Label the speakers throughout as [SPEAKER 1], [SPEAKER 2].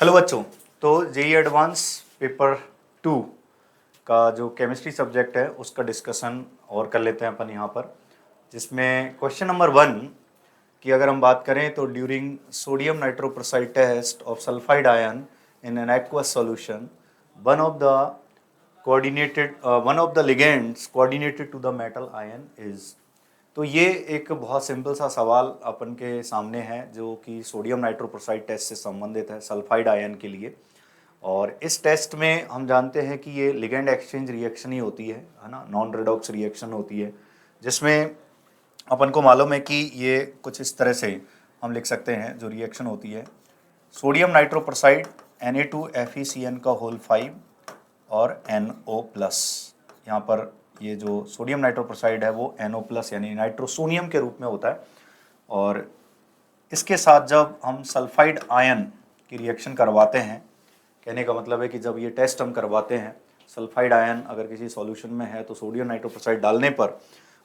[SPEAKER 1] Hello बच्चों। तो JEE advance paper 2 का जो केमिस्ट्री सब्जेक्ट है उसका डिस्कशन और कर लेते हैं अपन यहाँ पर, जिसमें क्वेश्चन नंबर 1 की अगर हम बात करें तो during sodium nitroprusside test of sulphide ion in an aqueous solution, one of the ligands coordinated to the metal ion is। तो ये एक बहुत सिंपल सा सवाल अपन के सामने है जो कि सोडियम नाइट्रोप्रोसाइड टेस्ट से संबंधित है सल्फाइड आयन के लिए। और इस टेस्ट में हम जानते हैं कि ये लिगेंड एक्सचेंज रिएक्शन ही होती है ना, नॉन रेडॉक्स रिएक्शन होती है, जिसमें अपन को मालूम है कि ये कुछ इस तरह से हम लिख सकते हैं। जो रिएक्शन होती है सोडियम नाइट्रोप्रोसाइड Na2FeCN का होल 5 और NO प्लस, यहाँ पर ये जो सोडियम नाइट्रोप्रोसाइड है वो NO प्लस यानी नाइट्रोसोनियम के रूप में होता है। और इसके साथ जब हम सल्फाइड आयन की रिएक्शन करवाते हैं, कहने का मतलब है कि जब ये टेस्ट हम करवाते हैं, सल्फाइड आयन अगर किसी सॉल्यूशन में है तो सोडियम नाइट्रोप्रोसाइड डालने पर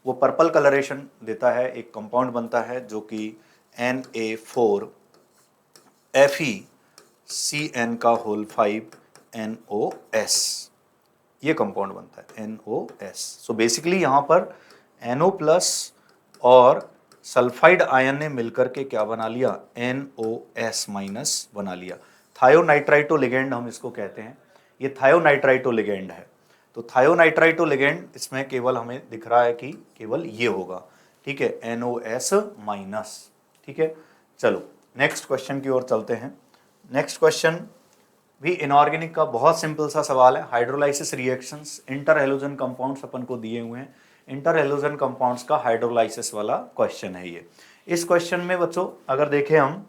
[SPEAKER 1] वो पर्पल कलरेशन देता है, एक कंपाउंड बनता है जो कि Na4FeCN का होल 5 NOS, ये कंपाउंड बनता है NOS। सो बेसिकली यहाँ पर NO प्लस और सल्फाइड आयन ने मिलकर के क्या बना लिया, NOS माइनस बना लिया। थायोनाइट्राइटो लिगेंड हम इसको कहते हैं, ये थायोनाइट्राइटो लिगेंड है। तो थायोनाइट्राइटो लिगेंड इसमें केवल हमें दिख रहा है कि केवल ये होगा, ठीक है, NOS माइनस, ठीक है। चलो नेक्स्ट क्वेश्चन की ओर चलते हैं। नेक्स्ट क्वेश्चन भी इनऑर्गेनिक का बहुत सिंपल सा सवाल है। Hydrolysis reactions, inter halogen compounds अपन को दिए हुए हैं, इंटर हैलोजन कंपाउंड्स का हाइड्रोलाइसिस वाला क्वेश्चन है ये। इस क्वेश्चन में बच्चों अगर देखें हम,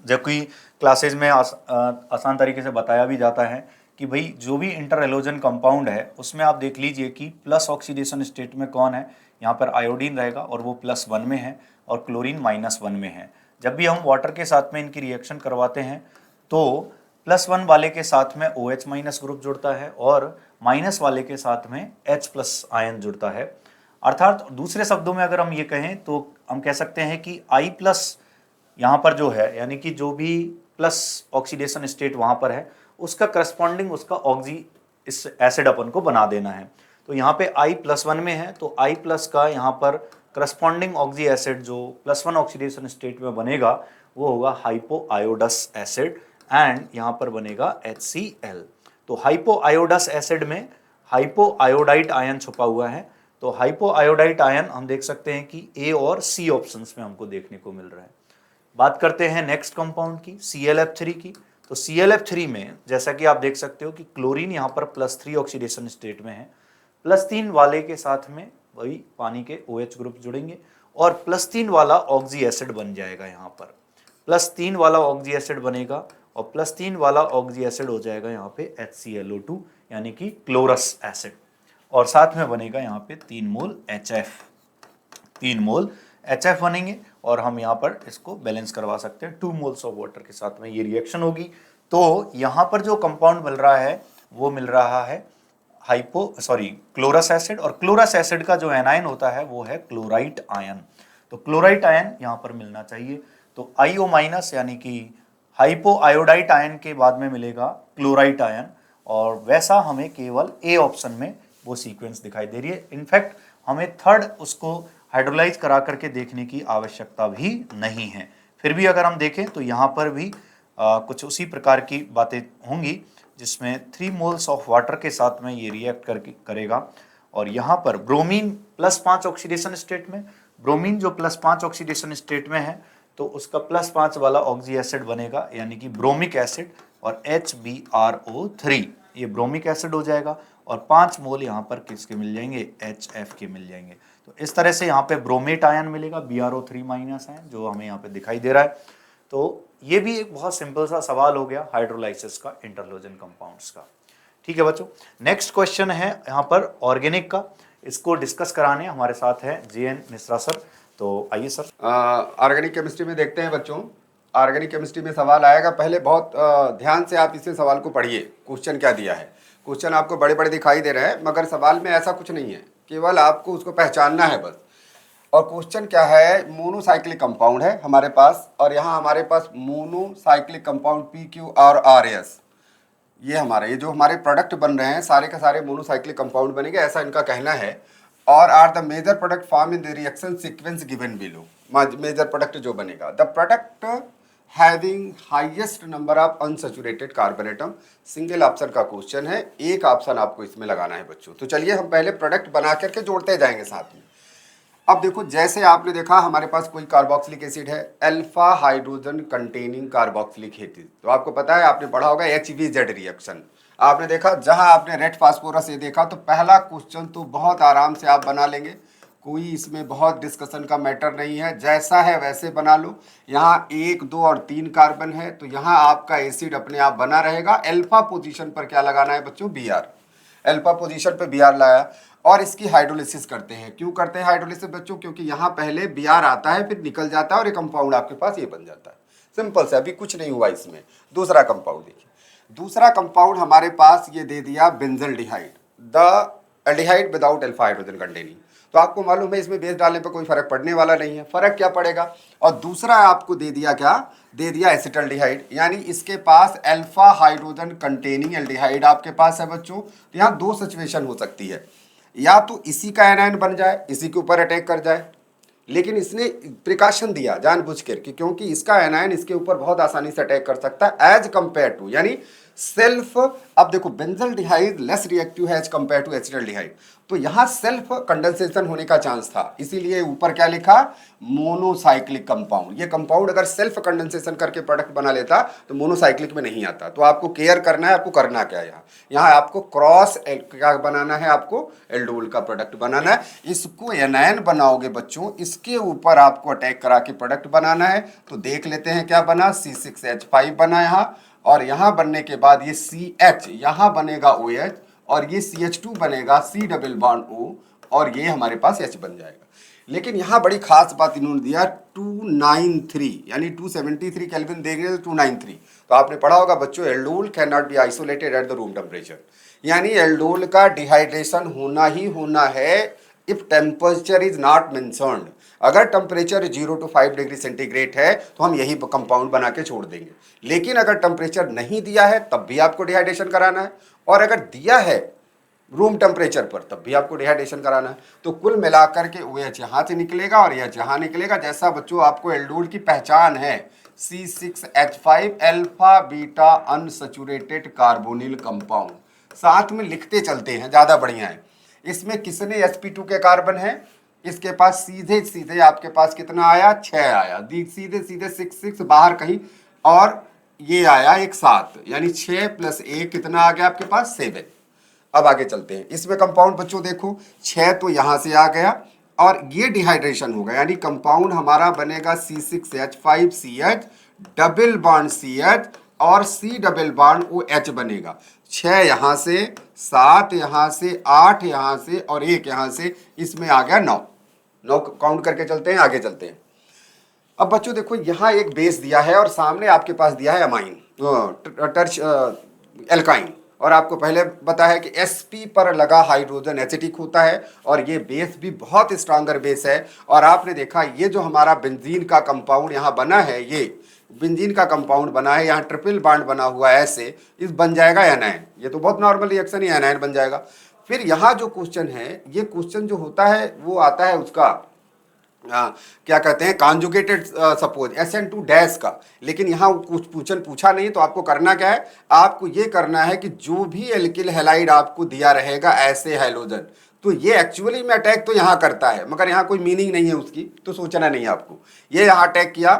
[SPEAKER 1] जबकि क्लासेज में आसान तरीके से बताया भी जाता है कि भाई जो भी इंटर हैलोजन कंपाउंड है उसमें आप देख लीजिए कि प्लस ऑक्सीडेशन स्टेट में कौन है, यहाँ पर आयोडीन रहेगा और वो +1 में है और क्लोरीन -1 में है। जब भी हम वाटर के साथ में इनकी रिएक्शन करवाते हैं तो +1 वाले के साथ में OH माइनस ग्रुप जुड़ता है और माइनस वाले के साथ में H प्लस आयन जुड़ता है। अर्थात दूसरे शब्दों में अगर हम ये कहें तो हम कह सकते हैं कि I प्लस यहाँ पर जो है, यानी कि जो भी प्लस ऑक्सीडेशन स्टेट वहाँ पर है उसका करस्पॉन्डिंग उसका ऑक्सी इस एसिड अपन को बना देना है। तो यहाँ पे I+1 में है तो I प्लस का यहाँ पर करस्पॉन्डिंग ऑक्सी एसिड जो +1 ऑक्सीडेशन स्टेट में बनेगा वो होगा हाइपोआयोडस एसिड एंड यहाँ पर बनेगा HCl। तो हाइपोआयोडस एसिड में हाइपोआयोडाइट आयन छुपा हुआ है। तो हाइपोआयोडाइट आयन हम देख सकते हैं कि A और C ऑप्शंस में हमको देखने को मिल रहा है। बात करते हैं नेक्स्ट कंपाउंड की, ClF3 की। तो ClF3 में जैसा कि आप देख सकते हो कि क्लोरीन यहाँ पर +3 ऑक्सीडेशन स्टेट में है, +3 वाले के साथ में वही पानी के OH ग्रुप जुड़ेंगे और +3 वाला ऑक्सी एसिड बन जाएगा। यहाँ पर +3 वाला ऑक्सी एसिड बनेगा और +3 वाला ऑक्सी एसिड हो जाएगा यहाँ पे HClO2 यानी कि क्लोरस एसिड, और साथ में बनेगा यहाँ पे 3 मोल HF, 3 मोल HF बनेंगे और हम यहाँ पर इसको बैलेंस करवा सकते हैं 2 मोल्स ऑफ वाटर के साथ में ये रिएक्शन होगी। तो यहाँ पर जो कंपाउंड मिल रहा है वो मिल रहा है क्लोरस एसिड, और क्लोरस एसिड का जो एनायन होता है वो है क्लोराइट आयन। तो क्लोराइट आयन यहाँ पर मिलना चाहिए। तो IO माइनस यानी कि हाइपोआयोडाइट आयन के बाद में मिलेगा क्लोराइट आयन, और वैसा हमें केवल A ऑप्शन में वो सीक्वेंस दिखाई दे रही है। इनफैक्ट हमें थर्ड उसको हाइड्रोलाइज करा करके देखने की आवश्यकता भी नहीं है। फिर भी अगर हम देखें तो यहाँ पर भी कुछ उसी प्रकार की बातें होंगी जिसमें 3 मोल्स ऑफ वाटर के साथ में ये रिएक्ट करेगा। और यहाँ पर ब्रोमीन +5 ऑक्सीडेशन स्टेट में, ब्रोमीन जो +5 ऑक्सीडेशन स्टेट में है तो उसका +5 वाला ऑक्सी एसिड बनेगा यानी कि ब्रोमिक एसिड, और HbRO3 ये ब्रोमिक एसिड हो जाएगा और 5 मोल यहाँ पर किसके मिल जाएंगे, HF के मिल जाएंगे। तो इस तरह से यहाँ पे ब्रोमेट आयन मिलेगा, BrO3 माइनस है जो हमें यहाँ पे दिखाई दे रहा है। तो ये भी एक बहुत सिंपल सा सवाल हो गया हाइड्रोलाइसिस का इंटरलोजन कंपाउंड्स का। ठीक है बच्चों, नेक्स्ट क्वेश्चन है यहाँ पर ऑर्गेनिक का। इसको डिस्कस कराने हमारे साथ है JN मिश्रा सर। तो आइए सर।
[SPEAKER 2] ऑर्गेनिक केमिस्ट्री में देखते हैं बच्चों। ऑर्गेनिक केमिस्ट्री में सवाल आएगा, पहले बहुत ध्यान से आप इसे सवाल को पढ़िए। क्वेश्चन क्या दिया है, क्वेश्चन आपको बड़े बड़े दिखाई दे रहे हैं मगर सवाल में ऐसा कुछ नहीं है, केवल आपको उसको पहचानना है बस। और क्वेश्चन क्या है, मोनोसाइक्लिक कंपाउंड है हमारे पास, और यहाँ हमारे पास मोनोसाइक्लिक कंपाउंड PQ और RS, ये जो हमारे प्रोडक्ट बन रहे हैं सारे के सारे मोनोसाइक्लिक कंपाउंड बनेंगे, ऐसा इनका कहना है। और are the major product form in the reaction sequence given below, major product जो बनेगा, the product having highest number of unsaturated carbon atom, single option का क्वेश्चन है, एक ऑप्शन आपको इसमें लगाना है बच्चों। तो चलिए हम पहले प्रोडक्ट बना करके जोड़ते जाएंगे साथ में। अब देखो, जैसे आपने देखा हमारे पास कोई कार्बोक्सिलिक एसिड है, alpha hydrogen containing carboxylic acid, तो आपको पता है, आपने पढ़ा होगा HVZ रिएक्शन, आपने देखा, जहां आपने रेड फास्फोरस ये देखा, तो पहला क्वेश्चन तो बहुत आराम से आप बना लेंगे, कोई इसमें बहुत डिस्कशन का मैटर नहीं है, जैसा है वैसे बना लो। यहाँ 1, 2 और 3 कार्बन है, तो यहाँ आपका एसिड अपने आप बना रहेगा। अल्फा पोजीशन पर क्या लगाना है बच्चों, Br, अल्फा पोजीशन पे Br लाया, और इसकी हाइड्रोलिसिस करते हैं। क्यों करते हैं हाइड्रोलिसिस बच्चों, क्योंकि यहाँ पहले Br आता है, फिर निकल जाता है, और ये कंपाउंड आपके पास ये बन जाता है। सिंपल से, अभी कुछ नहीं हुआ इसमें। दूसरा कंपाउंड देखिए, दूसरा कंपाउंड हमारे पास ये दे दिया benzaldehyde, the aldehyde without alpha hydrogen containing. तो आपको मालूम है इसमें बेस डालने पर कोई फर्क पड़ने वाला नहीं है, फर्क क्या पड़ेगा। और दूसरा आपको दे दिया क्या, दे दिया एसिटल्डिहाइड, यानी इसके पास अल्फा हाइड्रोजन कंटेनिंग एल्डिहाइड आपके पास है बच्चों। तो यहाँ 2 सिचुएशन हो सकती है, या तो इसी का एनायन बन जाए, इसी के ऊपर अटैक कर जाए, लेकिन इसने प्रिकॉशन दिया जानबूझ कर कि क्योंकि इसका एनायन इसके ऊपर बहुत आसानी से अटैक कर सकता है एज कंपेयर टू, यानी सेल्फ। अब देखो, बेंजल्डिहाइड लेस रिएक्टिव है एज कंपेयर टू एसिटल्डिहाइड, तो यहाँ सेल्फ कंडेंसेशन होने का चांस था, इसीलिए ऊपर क्या लिखा, मोनोसाइक्लिक कंपाउंड। ये कंपाउंड अगर सेल्फ कंडेंसेशन करके प्रोडक्ट बना लेता तो मोनोसाइक्लिक में नहीं आता। तो आपको केयर करना है, आपको करना क्या है, यहाँ आपको क्रॉस क्या बनाना है, आपको एल्डोल का प्रोडक्ट बनाना है। इसको एनायन बनाओगे बच्चों, इसके ऊपर आपको अटैक करा के प्रोडक्ट बनाना है। तो देख लेते हैं क्या बना, C6H5 बना यहाँ, और यहाँ बनने के बाद ये CH यहाँ बनेगा OH, और ये CH2 बनेगा C डबल बॉन्ड O, और ये हमारे पास H बन जाएगा। लेकिन यहाँ बड़ी खास बात इन्होंने दिया 293, यानी 273 केल्विन देंगे तो 293। तो आपने पढ़ा होगा बच्चों, aldol can not be isolated at the room temperature, यानी एल्डोल का डिहाइड्रेशन होना ही होना है if temperature is not mentioned. अगर टेम्परेचर 0 to 5 डिग्री सेंटीग्रेड है तो हम यही कंपाउंड बना के छोड़ देंगे, लेकिन अगर टेम्परेचर नहीं दिया है तब भी आपको डिहाइड्रेशन कराना है, और अगर दिया है रूम टेम्परेचर पर तब भी आपको डिहाइड्रेशन कराना है। तो कुल मिलाकर के OH यहाँ से निकलेगा और यह यहाँ निकलेगा। जैसा बच्चों आपको एल्डोल की पहचान है, C6H5 alpha beta unsaturated carbonyl compound, साथ में लिखते चलते हैं, ज़्यादा बढ़िया है। इसमें किसने sp2 के कार्बन है, इसके पास सीधे सीधे आपके पास कितना आया, 6 आया, सीधे सीधे 6 बाहर कहीं, और ये आया एक 7, यानी 6 + 1 कितना आ गया आपके पास, 7। अब आगे चलते हैं, इसमें कंपाउंड बच्चों देखो, 6 तो यहाँ से आ गया, और ये डिहाइड्रेशन होगा, यानी कंपाउंड हमारा बनेगा C6H5CH डबल बॉन्ड CH और C डबल बॉन्ड OH बनेगा। 6 यहाँ से, 7 यहाँ से, 8 यहाँ से, और 1 यहाँ से, इसमें आ गया 9 काउंट करके चलते हैं, आगे चलते हैं। अब बच्चों देखो, यहाँ एक बेस दिया है और सामने आपके पास दिया है अमाइन टर्च एल्काइन, और आपको पहले बताया है कि sp पर लगा हाइड्रोजन एसिटिक होता है, और ये बेस भी बहुत स्ट्रांगर बेस है। और आपने देखा ये जो हमारा बेंजीन का कंपाउंड यहाँ बना है, ये बेंजीन का कंपाउंड बना है, यहाँ ट्रिपल बॉन्ड बना हुआ है ऐसे, इस बन जाएगा एनायन। ये तो बहुत नॉर्मल रिएक्शन ही, एनायन बन जाएगा। फिर यहाँ जो क्वेश्चन है, ये क्वेश्चन जो होता है वो आता है उसका क्या कहते हैं, कॉन्जुगेटेड सपोज SN2 डैश का, लेकिन यहाँ कुछ पूछा नहीं। तो आपको करना क्या है, आपको ये करना है कि जो भी एल्किल हैलाइड आपको दिया रहेगा ऐसे हैलोजन, तो ये एक्चुअली में अटैक तो यहाँ करता है, मगर यहाँ कोई मीनिंग नहीं है उसकी, तो सोचना नहीं है आपको। ये यहाँ अटैक किया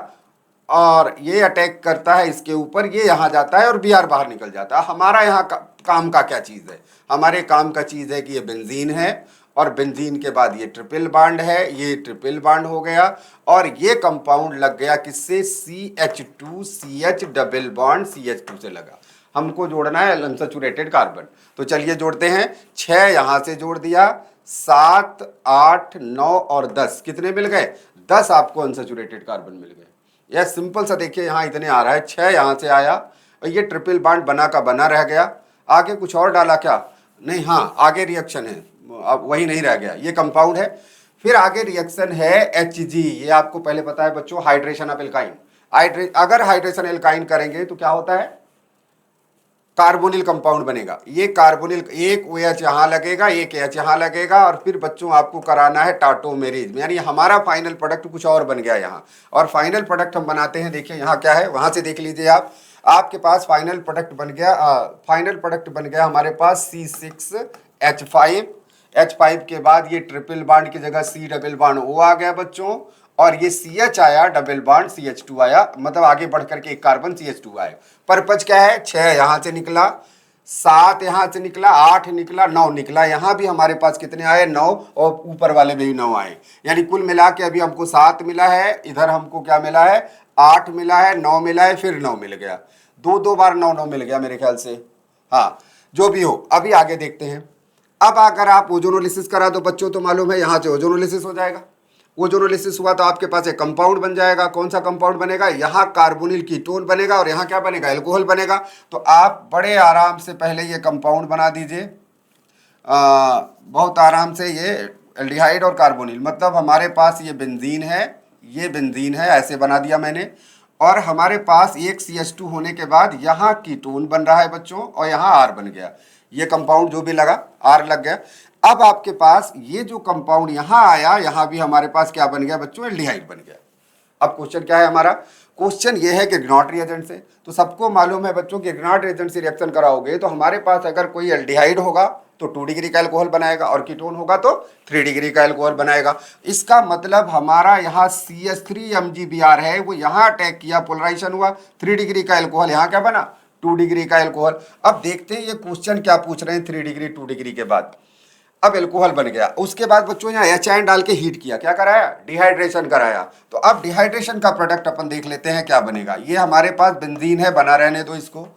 [SPEAKER 2] और ये अटैक करता है इसके ऊपर, ये यहाँ जाता है और Br बाहर निकल जाता है। हमारा यहाँ काम का क्या चीज़ है, हमारे काम का चीज़ है कि ये बेंजीन है, और बेंजीन के बाद ये ट्रिपल बॉन्ड है, ये ट्रिपल बॉन्ड हो गया, और ये कंपाउंड लग गया किससे, CH2CH डबल बॉन्ड CH2 से लगा। हमको जोड़ना है अनसैचुरेटेड कार्बन, तो चलिए जोड़ते हैं। 6 यहाँ से जोड़ दिया, 7, 8, 9 और 10 कितने मिल गए, 10 आपको अनसैचुरेटेड कार्बन मिल गए। यह सिंपल सा देखिए, यहाँ इतने आ रहा है, 6 यहाँ से आया, और ये ट्रिपल बॉन्ड बना का बना रह गया। आगे कुछ और डाला क्या, नहीं, हाँ आगे रिएक्शन है, अब वही नहीं रह गया, ये कंपाउंड है। फिर आगे रिएक्शन है Hg, ये आपको पहले पता है बच्चों, हाइड्रेशन ऑफ एल्काइन। अगर हाइड्रेशन एल्काइन करेंगे तो क्या होता है, कार्बोनिल कंपाउंड बनेगा। ये कार्बोनिल, एक OH यहाँ लगेगा, एक H यहाँ लगेगा, और फिर बच्चों आपको कराना है टाटोमेरिज, यानी हमारा फाइनल प्रोडक्ट कुछ और बन गया यहाँ। और फाइनल प्रोडक्ट हम बनाते हैं, देखिए यहाँ क्या है, वहां से देख लीजिए आप, आपके पास फाइनल प्रोडक्ट बन गया, फाइनल प्रोडक्ट बन गया हमारे पास C6H5। H5 के बाद ये ट्रिपल बॉन्ड की जगह C डबल बॉन्ड O आ गया बच्चों, और ये CH आया, डबल बॉन्ड CH2 आया, मतलब आगे बढ़ करके एक कार्बन CH2 आया। पर्पज क्या है, 6 यहां से निकला, 7 यहां से निकला, 8 निकला, 9 निकला, यहां भी हमारे पास कितने आए, 9, और ऊपर वाले में भी 9 आए, यानी कुल मिला के अभी हमको 7 मिला है, इधर हमको क्या मिला है, 8 मिला है, 9 मिला है, फिर 9 मिल गया, दो बार 9 मिल गया मेरे ख्याल से। हाँ, जो भी हो, अभी आगे देखते हैं। अब अगर आप ओजोनोलिसिस करा दो बच्चों, तो मालूम है यहां से ओजोनोलिसिस हो जाएगा। ओजोनोलिसिस हुआ तो आपके पास एक कंपाउंड बन जाएगा। कौन सा कंपाउंड बनेगा, यहाँ कार्बोनिल कीटोन बनेगा, और यहाँ क्या बनेगा, एल्कोहल बनेगा। तो आप बड़े आराम से पहले ये कंपाउंड बना दीजिए, बहुत आराम से, ये एल्डिहाइड और कार्बोनिल, मतलब हमारे पास ये बेंजीन है, ये बेंजीन है, ऐसे बना दिया मैंने। और हमारे पास एक CH2 होने के बाद यहाँ कीटोन बन रहा है बच्चों, और यहाँ R बन गया, ये कंपाउंड जो भी लगा R लग गया। अब आपके पास ये जो कंपाउंड यहाँ आया, यहाँ भी हमारे पास क्या बन गया बच्चों, एल्डिहाइड बन गया। अब क्वेश्चन क्या है हमारा, क्वेश्चन ये है कि ग्रिग्नॉट रिएजेंट से, तो सबको मालूम है बच्चों कि ग्रिग्नॉट रिएजेंट से रिएक्शन कराओगे तो हमारे पास अगर कोई एल्डिहाइड होगा तो 2 डिग्री का एल्कोहल बनाएगा, और कीटोन होगा तो 3 डिग्री का एल्कोहल बनाएगा। इसका मतलब हमारा यहाँ CH3MgBr है, वो यहाँ अटैक किया, पोलराइजेशन हुआ, 3 डिग्री का एल्कोहल, यहाँ क्या बना, 2 डिग्री का एल्कोहल। अब देखते हैं ये क्वेश्चन क्या पूछ रहे हैं, 3 डिग्री 2 डिग्री के बाद अब एल्कोहल बन गया। उसके बाद बच्चों यहाँ H आयन डाल के हीट किया, क्या कराया, डिहाइड्रेशन कराया। तो अब डिहाइड्रेशन का प्रोडक्ट अपन देख लेते हैं क्या बनेगा। ये हमारे पास बेंजीन है, बना रहने दो इसको,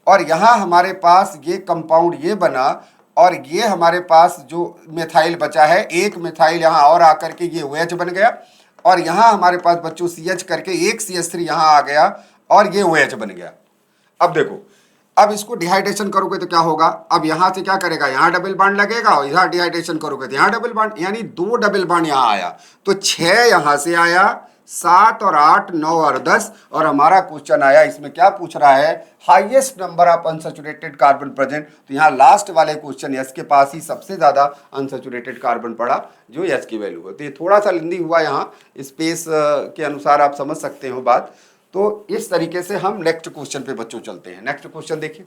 [SPEAKER 2] और यहाँ हमारे पास ये कंपाउंड ये बना, और ये हमारे पास जो मिथाइल बचा है, एक मिथाइल यहाँ और आकर के ये OH बन गया, और यहाँ हमारे पास बच्चों CH करके एक CH3 यहाँ आ गया, और ये OH बन गया। अब देखो, अब इसको डिहाइड्रेशन करोगे तो क्या होगा, अब यहां से क्या करेगा, यहाँ डबल बॉन्ड लगेगा, और यहाँ डिहाइड्रेशन करोगे तो यहाँ डबल बॉन्ड, यानी 2 डबल बॉन्ड यहाँ आया, तो 6 यहां से आया, 7 और 8 9 और 10, और हमारा क्वेश्चन आया, इसमें क्या पूछ रहा है, highest number of unsaturated carbon present. तो यहाँ लास्ट वाले क्वेश्चन एस के पास ही सबसे ज्यादा अनसैचुरेटेड कार्बन पड़ा, जो एस की वैल्यू है। तो ये थोड़ा सा लेंदी हुआ, यहाँ स्पेस के अनुसार आप समझ सकते हो बात। तो इस तरीके से हम नेक्स्ट क्वेश्चन पे बच्चों चलते हैं। नेक्स्ट क्वेश्चन देखिए,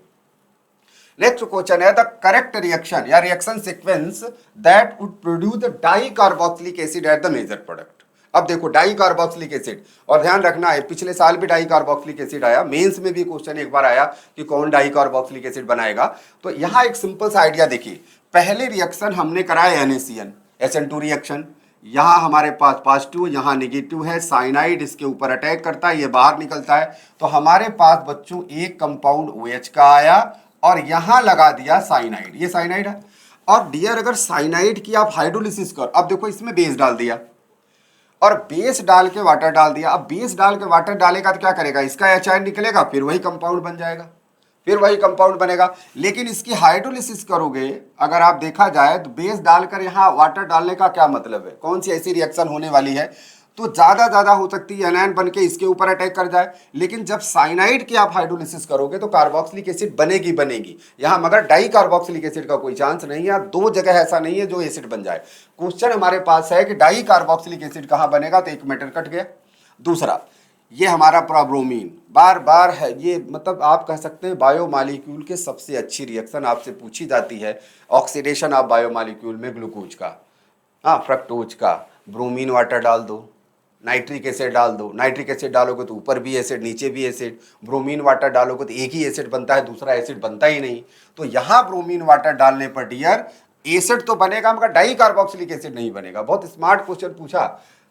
[SPEAKER 2] नेक्स्ट क्वेश्चन है द करेक्ट रिएक्शन या reaction sequence that would produce the di carboxylic acid at the major product. अब देखो डाई कार्बोक्सिलिक एसिड, और ध्यान रखना है पिछले साल भी डाई कार्बोक्सिलिक एसिड आया, मेंस में भी क्वेश्चन एक बार आया कि कौन डाई कार्बोक्सिलिक एसिड बनाएगा। तो यहाँ एक सिंपल सा आइडिया देखिए, पहले रिएक्शन हमने कराया NaCN SN2 रिएक्शन, यहाँ हमारे पास पॉजिटिव, यहाँ नेगेटिव है, साइनाइड इसके ऊपर अटैक करता है, ये बाहर निकलता है। तो हमारे पास बच्चों एक कंपाउंड OH का आया, और यहाँ लगा दिया साइनाइड, ये साइनाइड है। और डियर अगर साइनाइड की आप हाइड्रोलिसिस कर, अब देखो इसमें बेस डाल दिया, और बेस डाल के वाटर डाल दिया। अब बेस डाल के वाटर डालेगा तो क्या करेगा, इसका H आयन निकलेगा, फिर वही कंपाउंड बन जाएगा, फिर वही कंपाउंड बनेगा। लेकिन इसकी हाइड्रोलिसिस करोगे, अगर आप देखा जाए तो बेस डालकर यहाँ वाटर डालने का क्या मतलब है, कौन सी ऐसी रिएक्शन होने वाली है, तो ज़्यादा हो सकती है एनायन बन के इसके ऊपर अटैक कर जाए। लेकिन जब साइनाइड की आप हाइड्रोलिसिस करोगे तो कार्बोक्सिलिक एसिड बनेगी यहाँ, मगर डाई कार्बोक्सिलिक एसिड का कोई चांस नहीं है। 2 जगह ऐसा नहीं है जो एसिड बन जाए। क्वेश्चन हमारे पास है कि डाई कार्बोक्सिलिक एसिड कहाँ बनेगा, तो एक मैटर कट गया। दूसरा, ये हमारा ब्रोमीन बार है, ये मतलब आप कह सकते हैं बायोमॉलिक्यूल के सबसे अच्छी रिएक्शन आपसे पूछी जाती है, ऑक्सीडेशन ऑफ बायोमॉलिक्यूल में ग्लूकोज का, हाँ फ्रक्टोज का, ब्रोमीन वाटर डाल दो, नाइट्रिक एसिड डाल दो, नाइट्रिक एसिड डालोगे तो ऊपर भी एसिड नीचे भी एसिड, ब्रोमीन वाटर डालोगे तो एक ही एसिड बनता है, दूसरा एसिड बनता ही नहीं। तो यहाँ ब्रोमीन वाटर डालने पर डियर एसिड तो बनेगा मगर डाई कार्बोक्सिलिक एसिड नहीं बनेगा। बहुत स्मार्ट क्वेश्चन पूछा,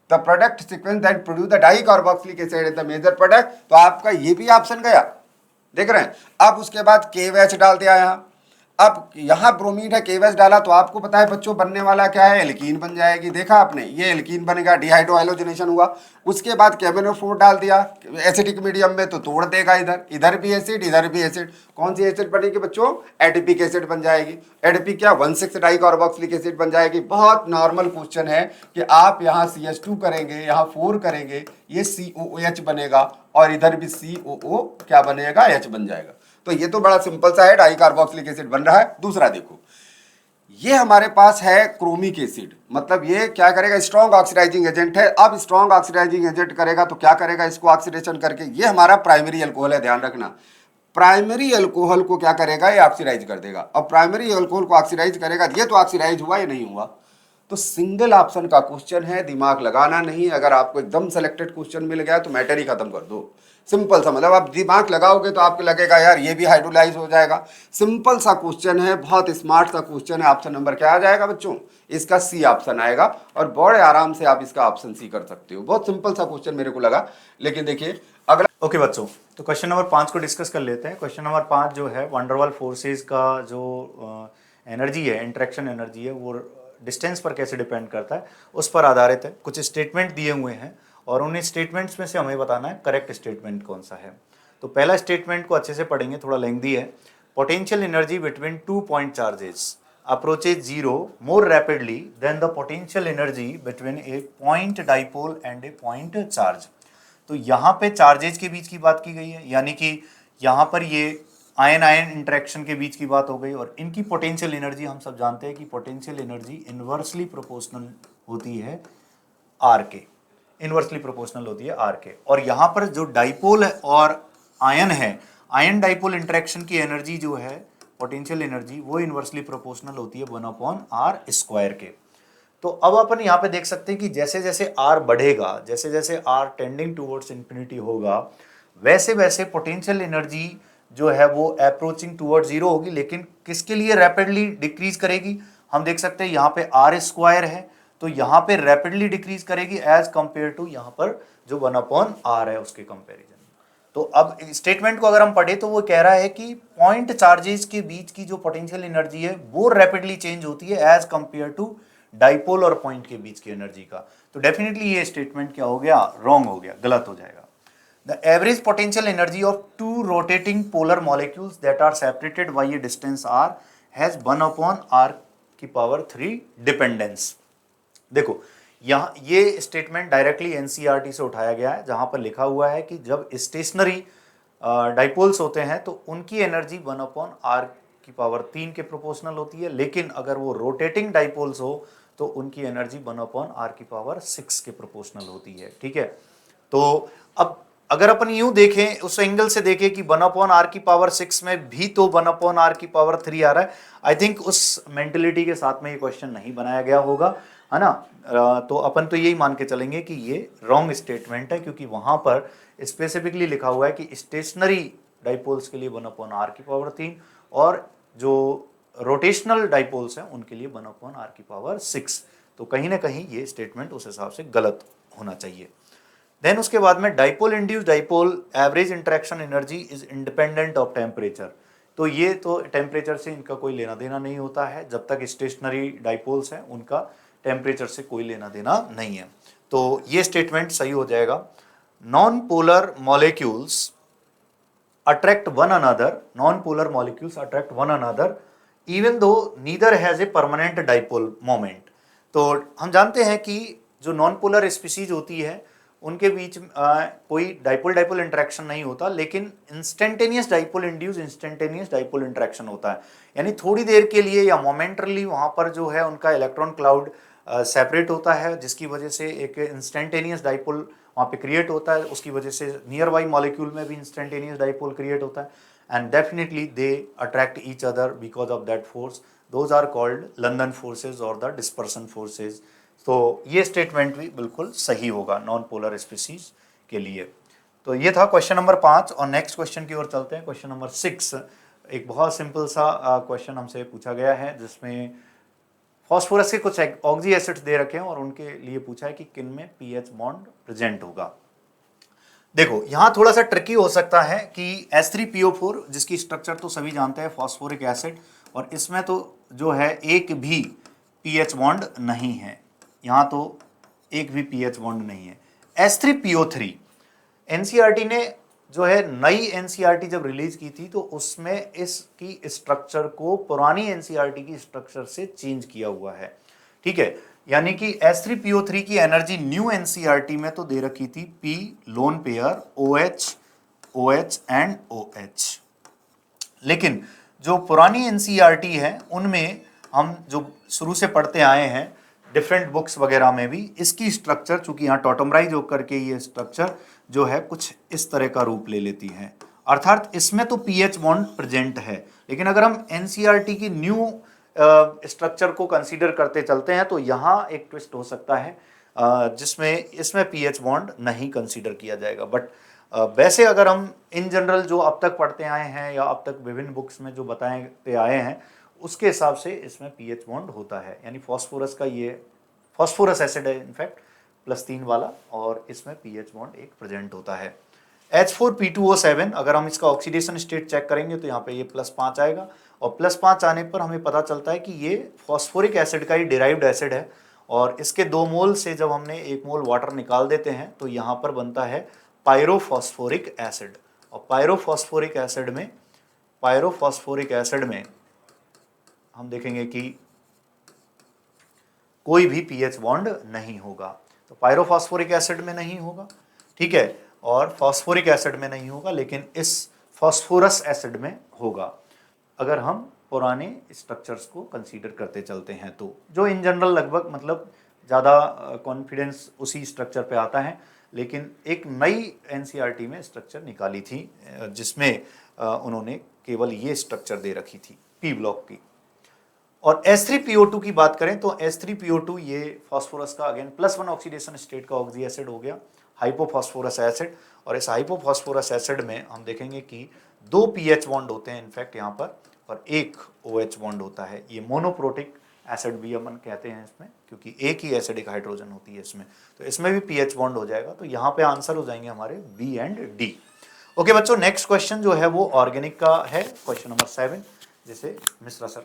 [SPEAKER 2] the product sequence that produce the di carboxylic acid is the major product, तो आपका ये भी ऑप्शन गया, देख रहे हैं। अब उसके बाद KOH डाल दिया यहाँ, अब यहाँ ब्रोमीन है, KOH डाला तो आपको पता है बच्चों बनने वाला क्या है, एल्कीन बन जाएगी। देखा आपने, ये एल्कीन बनेगा, डिहाइड्रोहाइलोजनेशन हुआ। उसके बाद KMnO4 डाल दिया एसिडिक मीडियम में तो तोड़ देगा, इधर भी एसिड, इधर भी एसिड। कौन सी एसिड बनेगी बच्चों, एडिपिक एसिड बन जाएगी। एडिपिक क्या, 1,6 डाइकार्बोक्सिलिक एसिड बन जाएगी। बहुत नॉर्मल क्वेश्चन है कि आप यहाँ CH2 करेंगे, यहाँ 4 करेंगे, ये COOH बनेगा और इधर भी COO क्या बनेगा, H बन जाएगा। तो ये तो बड़ा सिंपल सा है, डाई कार्बोक्सिलिक एसिड बन रहा है। दूसरा देखो, ये हमारे पास है क्रोमिक एसिड, मतलब ये क्या करेगा, स्ट्रॉन्ग ऑक्सीडाइजिंग एजेंट है। अब स्ट्रॉन्ग ऑक्सीडाइजिंग एजेंट करेगा तो क्या करेगा, इसको ऑक्सीडेशन करके, ये हमारा प्राइमरी अल्कोहल है, ध्यान रखना। प्राइमरी अल्कोहल को क्या करेगा, ये ऑक्सीडाइज कर देगा। अब प्राइमरी अल्कोहल को ऑक्सीडाइज करेगा, ये तो ऑक्सीडाइज हुआ, ये नहीं हुआ। तो सिंगल ऑप्शन का क्वेश्चन है, दिमाग लगाना नहीं। अगर आपको एकदम सेलेक्टेड क्वेश्चन मिल गया तो मैटर ही खत्म कर दो। सिंपल सा, मतलब आप दिमाग लगाओगे तो आपको लगेगा यार ये भी हाइड्रोलाइज हो जाएगा। सिंपल सा क्वेश्चन है, बहुत स्मार्ट सा क्वेश्चन है। ऑप्शन नंबर क्या आ जाएगा बच्चों, इसका सी ऑप्शन आएगा और बड़े आराम से आप इसका ऑप्शन सी कर सकते हो। बहुत सिंपल सा क्वेश्चन मेरे को लगा। लेकिन देखिए अगला,
[SPEAKER 1] ओके बच्चों, तो क्वेश्चन नंबर 5 को डिस्कस कर लेते हैं। क्वेश्चन नंबर 5 जो है, वंडरवाल फोर्सेस का जो एनर्जी है, इंटरेक्शन एनर्जी है, वो डिस्टेंस पर कैसे डिपेंड करता है उस पर आधारित है। कुछ स्टेटमेंट दिए हुए हैं और उन स्टेटमेंट्स में से हमें बताना है करेक्ट स्टेटमेंट कौन सा है। तो पहला स्टेटमेंट को अच्छे से पढ़ेंगे, थोड़ा लेंथी है। Potential energy between 2 point charges approaches zero more rapidly than the potential energy between a point dipole and a point charge। तो यहाँ पे चार्जेज के बीच की बात की गई है, यानी कि यहाँ पर ये आयन आयन इंटरेक्शन के बीच की बात हो गई। और इनकी पोटेंशियल एनर्जी हम सब जानते हैं कि पोटेंशियल एनर्जी इन्वर्सली प्रोपोर्शनल होती है आर के, इन्वर्सली प्रोपोर्शनल होती है आर के। और यहाँ पर जो डाइपोल और आयन है, आयन डाइपोल इंटरेक्शन की एनर्जी जो है, पोटेंशियल एनर्जी, वो इन्वर्सली प्रोपोर्शनल होती है 1/r² के। तो अब अपन यहाँ पे देख सकते हैं कि जैसे जैसे r बढ़ेगा, जैसे जैसे r टेंडिंग टूवर्ड्स इंफिनिटी होगा, वैसे वैसे पोटेंशियल एनर्जी जो है वो अप्रोचिंग टूवर्ड जीरो होगी। लेकिन किसके लिए रैपिडली डिक्रीज करेगी, हम देख सकते हैं यहाँ पे r² है तो यहाँ पे रैपिडली डिक्रीज करेगी एज कंपेयर टू यहाँ पर जो 1/r है उसके कंपेरिजन। तो अब स्टेटमेंट को अगर हम पढ़े तो वो कह रहा है कि पॉइंट चार्जेस के बीच की जो पोटेंशियल एनर्जी है वो रैपिडली चेंज होती है एज कंपेयर टू डाइपोल और पॉइंट के बीच की एनर्जी का। तो डेफिनेटली ये स्टेटमेंट क्या हो गया, रॉन्ग हो गया, गलत हो जाएगा। The average potential energy of 2 rotating polar molecules that are separated by a distance r has 1/r³ dependence. देखो यहाँ ये स्टेटमेंट डायरेक्टली एनसीईआरटी से उठाया गया है, जहां पर लिखा हुआ है कि जब स्टेशनरी डाइपोल्स होते हैं तो उनकी एनर्जी 1/r³ के प्रोपोर्शनल होती है, लेकिन अगर वो रोटेटिंग डाइपोल्स हो तो उनकी एनर्जी 1/r6 के प्रोपोर्शनल होती है। ठीक है, तो अब अगर अपन यूं देखें, उस एंगल से देखें कि 1/r6 में भी तो 1/r3 आ रहा है, आई थिंक उस मेंटेलिटी के साथ में ये क्वेश्चन नहीं बनाया गया होगा, है ना। तो अपन तो यही मान के चलेंगे कि ये रॉन्ग स्टेटमेंट है, क्योंकि वहां पर स्पेसिफिकली लिखा हुआ है कि स्टेशनरी डाइपोल्स के लिए 1/r3 और जो रोटेशनल डाइपोल्स हैं उनके लिए 1/r6। तो कहीं ना कहीं ये स्टेटमेंट उस हिसाब से गलत होना चाहिए। देन उसके बाद में dipole induced dipole average interaction energy is independent of temperature. तो ये तो टेम्परेचर से इनका कोई लेना देना नहीं होता है, जब तक स्टेशनरी डाइपोल्स हैं उनका टेम्परेचर से कोई लेना देना नहीं है। तो ये स्टेटमेंट सही हो जाएगा। Non polar molecules attract one another, non polar molecules attract one another even though neither has a permanent dipole moment. तो हम जानते हैं कि जो नॉन पोलर स्पीसीज होती है उनके बीच कोई डाइपोल डाइपोल इंटरेक्शन नहीं होता, लेकिन instantaneous dipole induce instantaneous dipole interaction होता है। यानी थोड़ी देर के लिए या मोमेंटरली वहाँ पर जो है उनका इलेक्ट्रॉन क्लाउड सेपरेट होता है, जिसकी वजह से एक इंस्टेंटेनियस डाइपोल वहाँ पे क्रिएट होता है। उसकी वजह से नियर बाई मॉलिक्यूल में भी इंस्टेंटेनियस डाइपोल क्रिएट होता है and definitely they attract each other because of that force. Those are called London forces और द डिस्पर्सन फोर्सेज। तो ये स्टेटमेंट भी बिल्कुल सही होगा नॉन पोलर स्पीसीज के लिए। तो ये था क्वेश्चन नंबर 5 और नेक्स्ट क्वेश्चन की ओर चलते हैं। क्वेश्चन नंबर 6 एक बहुत सिंपल सा क्वेश्चन हमसे पूछा गया है, जिसमें फॉस्फोरस के कुछ ऑक्सी एसिड्स दे रखे हैं और उनके लिए पूछा है कि किन में पीएच बॉन्ड प्रेजेंट होगा। देखो यहाँ थोड़ा सा ट्रिकी हो सकता है कि H3PO4 जिसकी स्ट्रक्चर तो सभी जानते हैं, फॉस्फोरिक एसिड, और इसमें तो जो है एक भी पीएच बॉन्ड नहीं है, यहाँ तो एक भी पीएच बॉन्ड नहीं है। H3PO3 एनसीईआरटी ने जो है नई एनसीईआरटी जब रिलीज की थी तो उसमें इसकी स्ट्रक्चर को पुरानी एनसीईआरटी की स्ट्रक्चर से चेंज किया हुआ है, ठीक है। यानी कि H3PO3 की एनर्जी न्यू एनसीईआरटी में तो दे रखी थी P lone pair OH OH and OH, लेकिन जो पुरानी एनसीईआरटी है उनमें हम जो शुरू से पढ़ते आए हैं डिफरेंट बुक्स वगैरह में भी, इसकी स्ट्रक्चर चूंकि यहाँ टॉटमराइज होकर के ये स्ट्रक्चर जो है कुछ इस तरह का रूप ले लेती है, अर्थात इसमें तो पीएच बॉन्ड प्रेजेंट है। लेकिन अगर हम एनसीईआरटी की न्यू स्ट्रक्चर को कंसीडर करते चलते हैं तो यहाँ एक ट्विस्ट हो सकता है जिसमें इसमें पीएच बॉन्ड नहीं कंसीडर किया जाएगा। बट वैसे अगर हम इन जनरल जो अब तक पढ़ते आए हैं या अब तक विभिन्न बुक्स में जो बताते आए हैं उसके हिसाब से इसमें पीएच बॉन्ड होता है, यानी फॉस्फोरस का ये फॉस्फोरस एसिड है इनफैक्ट +3 वाला, और इसमें पीएच बॉन्ड एक प्रेजेंट होता है। H4P2O7 अगर हम इसका ऑक्सीडेशन स्टेट चेक करेंगे तो यहाँ पे ये +5 आएगा, और +5 आने पर हमें पता चलता है कि ये फॉस्फोरिक एसिड का ही डिराइव्ड एसिड है, और इसके 2 मोल से जब हमने 1 मोल वाटर निकाल देते हैं तो यहाँ पर बनता है पायरोफॉस्फोरिक एसिड। और पायरोफॉस्फोरिक एसिड में हम देखेंगे कि कोई भी पीएच बॉन्ड नहीं होगा, तो पायरोफॉस्फोरिक एसिड में नहीं होगा, ठीक है, और फॉस्फोरिक एसिड में नहीं होगा, लेकिन इस फॉस्फोरस एसिड में होगा अगर हम पुराने स्ट्रक्चर्स को कंसीडर करते चलते हैं तो, जो इन जनरल लगभग मतलब ज़्यादा कॉन्फिडेंस उसी स्ट्रक्चर पे आता है। लेकिन एक नई एनसीईआरटी में स्ट्रक्चर निकाली थी जिसमें उन्होंने केवल ये स्ट्रक्चर दे रखी थी पी ब्लॉक की। और H3PO2 की बात करें तो H3PO2 ये फॉस्फोरस का अगेन +1 ऑक्सीडेशन स्टेट का ऑक्सी एसिड हो गया, हाइपोफॉस्फोरस एसिड, और इस हाइपोफॉस्फोरस एसिड में हम देखेंगे कि 2 पीएच बॉन्ड होते हैं इनफैक्ट यहाँ पर, और 1 OH बॉन्ड होता है। ये मोनोप्रोटिक एसिड भी अपन कहते हैं इसमें, क्योंकि एक ही एसिडिक हाइड्रोजन होती है इसमें, तो इसमें भी पीएच बॉन्ड हो जाएगा। तो यहाँ पे आंसर हो जाएंगे हमारे बी एंड डी। ओके बच्चों, नेक्स्ट क्वेश्चन जो है वो ऑर्गेनिक का है, क्वेश्चन नंबर 7, जिसे मिश्रा सर